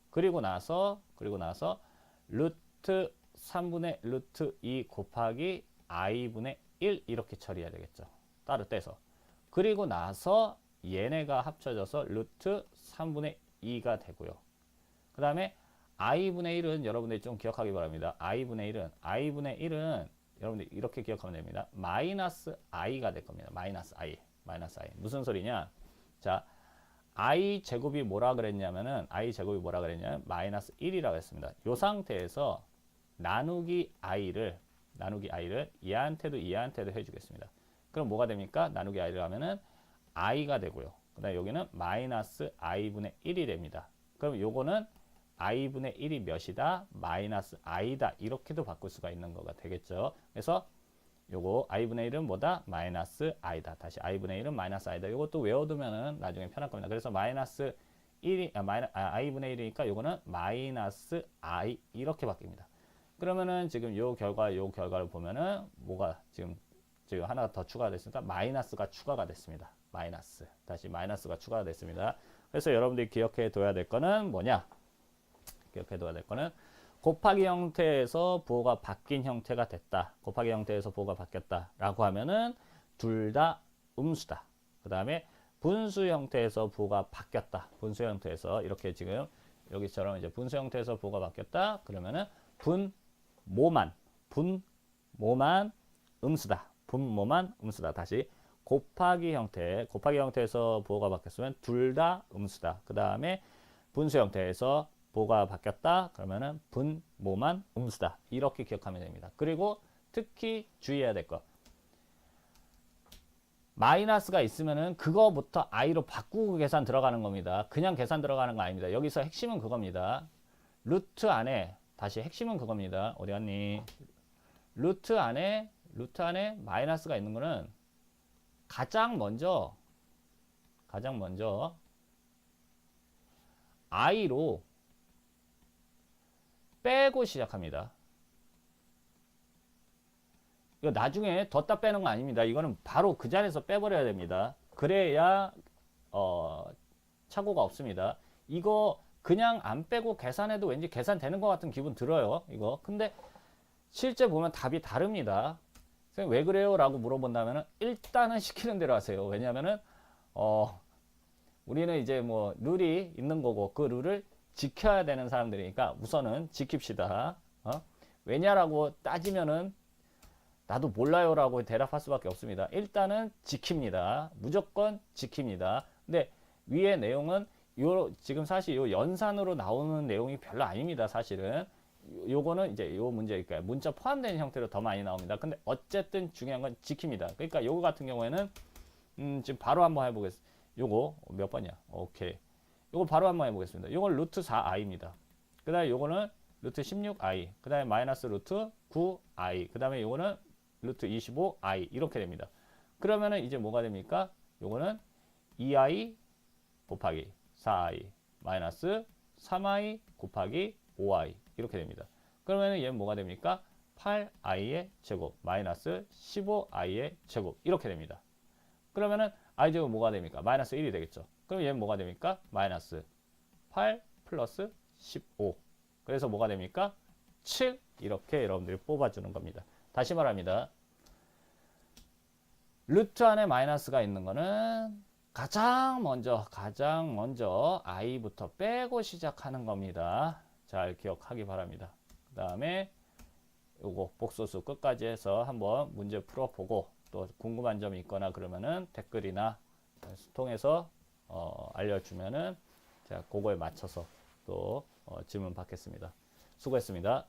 A: 그리고 나서 루트 3분의 루트 2 곱하기 i분의 1 이렇게 처리해야 되겠죠. 따로 떼서. 그리고 나서 얘네가 합쳐져서 루트 3분의 2가 되고요. 그 다음에 i분의 1은 여러분들이 좀 기억하기 바랍니다. i분의 1은 여러분들 이렇게 기억하면 됩니다. 마이너스 i가 될 겁니다. 마이너스 i. 무슨 소리냐? 자, i 제곱이 뭐라 그랬냐면은 마이너스 1이라고 했습니다. 이 상태에서 나누기 i를 얘한테도 해주겠습니다. 그럼 뭐가 됩니까? 나누기 i를 하면은 i가 되고요. 그 다음에 여기는 마이너스 i분의 1이 됩니다. 그럼 요거는 i분의 1이 몇이다? 마이너스 i다. 이렇게도 바꿀 수가 있는 거가 되겠죠. 그래서 요거 i분의 1은 뭐다? 마이너스 i다. 다시 i분의 1은 마이너스 i다. 요것도 외워두면은 나중에 편할 겁니다. 그래서 마이너스 1이 i분의 1이니까 요거는 마이너스 i 이렇게 바뀝니다. 그러면은 지금 요 결과를 보면은 뭐가 지금 하나가 더 추가가 됐으니까 마이너스가 추가가 됐습니다. 다시 마이너스가 추가가 됐습니다. 그래서 여러분들이 기억해 둬야 될 거는 뭐냐? 곱하기 형태에서 부호가 바뀐 형태가 됐다. 곱하기 형태에서 부호가 바뀌었다라고 하면은 둘 다 음수다. 그 다음에 분수 형태에서 부호가 바뀌었다. 분수 형태에서 이렇게 지금 여기처럼 이제 분수 형태에서 부호가 바뀌었다. 그러면은 분모만 음수다. 다시 곱하기 형태에서 부호가 바뀌었으면 둘 다 음수다. 그 다음에 분수 형태에서 부호가 바뀌었다. 그러면은 분모만 음수다. 이렇게 기억하면 됩니다. 그리고 특히 주의해야 될 거. 마이너스가 있으면은 그거부터 i로 바꾸고 계산 들어가는 겁니다. 그냥 계산 들어가는 거 아닙니다. 여기서 핵심은 그겁니다. 루트 안에 다시 핵심은 그겁니다. 어디 갔니? 루트 안에 마이너스가 있는 거는 가장 먼저 i로 빼고 시작합니다. 이거 나중에 뒀다 빼는 거 아닙니다. 이거는 바로 그 자리에서 빼버려야 됩니다. 그래야 착오가 없습니다. 이거 그냥 안 빼고 계산해도 왠지 계산되는 것 같은 기분 들어요. 이거 근데 실제 보면 답이 다릅니다. 선생님 왜 그래요? 라고 물어본다면 일단은 시키는 대로 하세요. 왜냐면은 우리는 이제 뭐 룰이 있는 거고 그 룰을 지켜야 되는 사람들이니까 우선은 지킵시다. 왜냐라고 따지면은 나도 몰라요 라고 대답할 수밖에 없습니다. 일단은 지킵니다. 무조건 지킵니다. 근데 위의 내용은 지금 사실 요 연산으로 나오는 내용이 별로 아닙니다. 사실은 요거는 이제 요 문제니까 문자 포함된 형태로 더 많이 나옵니다. 근데 어쨌든 중요한 건 지킵니다. 그러니까 요거 같은 경우에는 지금 바로 한번 해보겠습니다. 요거 몇 번이야? 오케이. 요거 바로 한번 해보겠습니다. 요건 루트 4i입니다. 그 다음에 요거는 루트 16i. 그 다음에 마이너스 루트 9i. 그 다음에 요거는 루트 25i. 이렇게 됩니다. 그러면은 이제 뭐가 됩니까? 요거는 2i 곱하기 4i 마이너스 3i 곱하기 5i. 이렇게 됩니다. 그러면은 얘는 뭐가 됩니까? 8i의 제곱 마이너스 15i의 제곱. 이렇게 됩니다. 그러면은 i 제곱 뭐가 됩니까? 마이너스 1이 되겠죠. 그럼 얘는 뭐가 됩니까? 마이너스 8 플러스 15 그래서 뭐가 됩니까? 7 이렇게 여러분들이 뽑아주는 겁니다. 다시 말합니다. 루트 안에 마이너스가 있는 거는 가장 먼저 i부터 빼고 시작하는 겁니다. 잘 기억하기 바랍니다. 그 다음에 요거 복소수 끝까지 해서 한번 문제 풀어보고 또 궁금한 점이 있거나 그러면은 댓글이나 통해서 알려주면은 제가 그거에 맞춰서 또 질문 받겠습니다. 수고했습니다.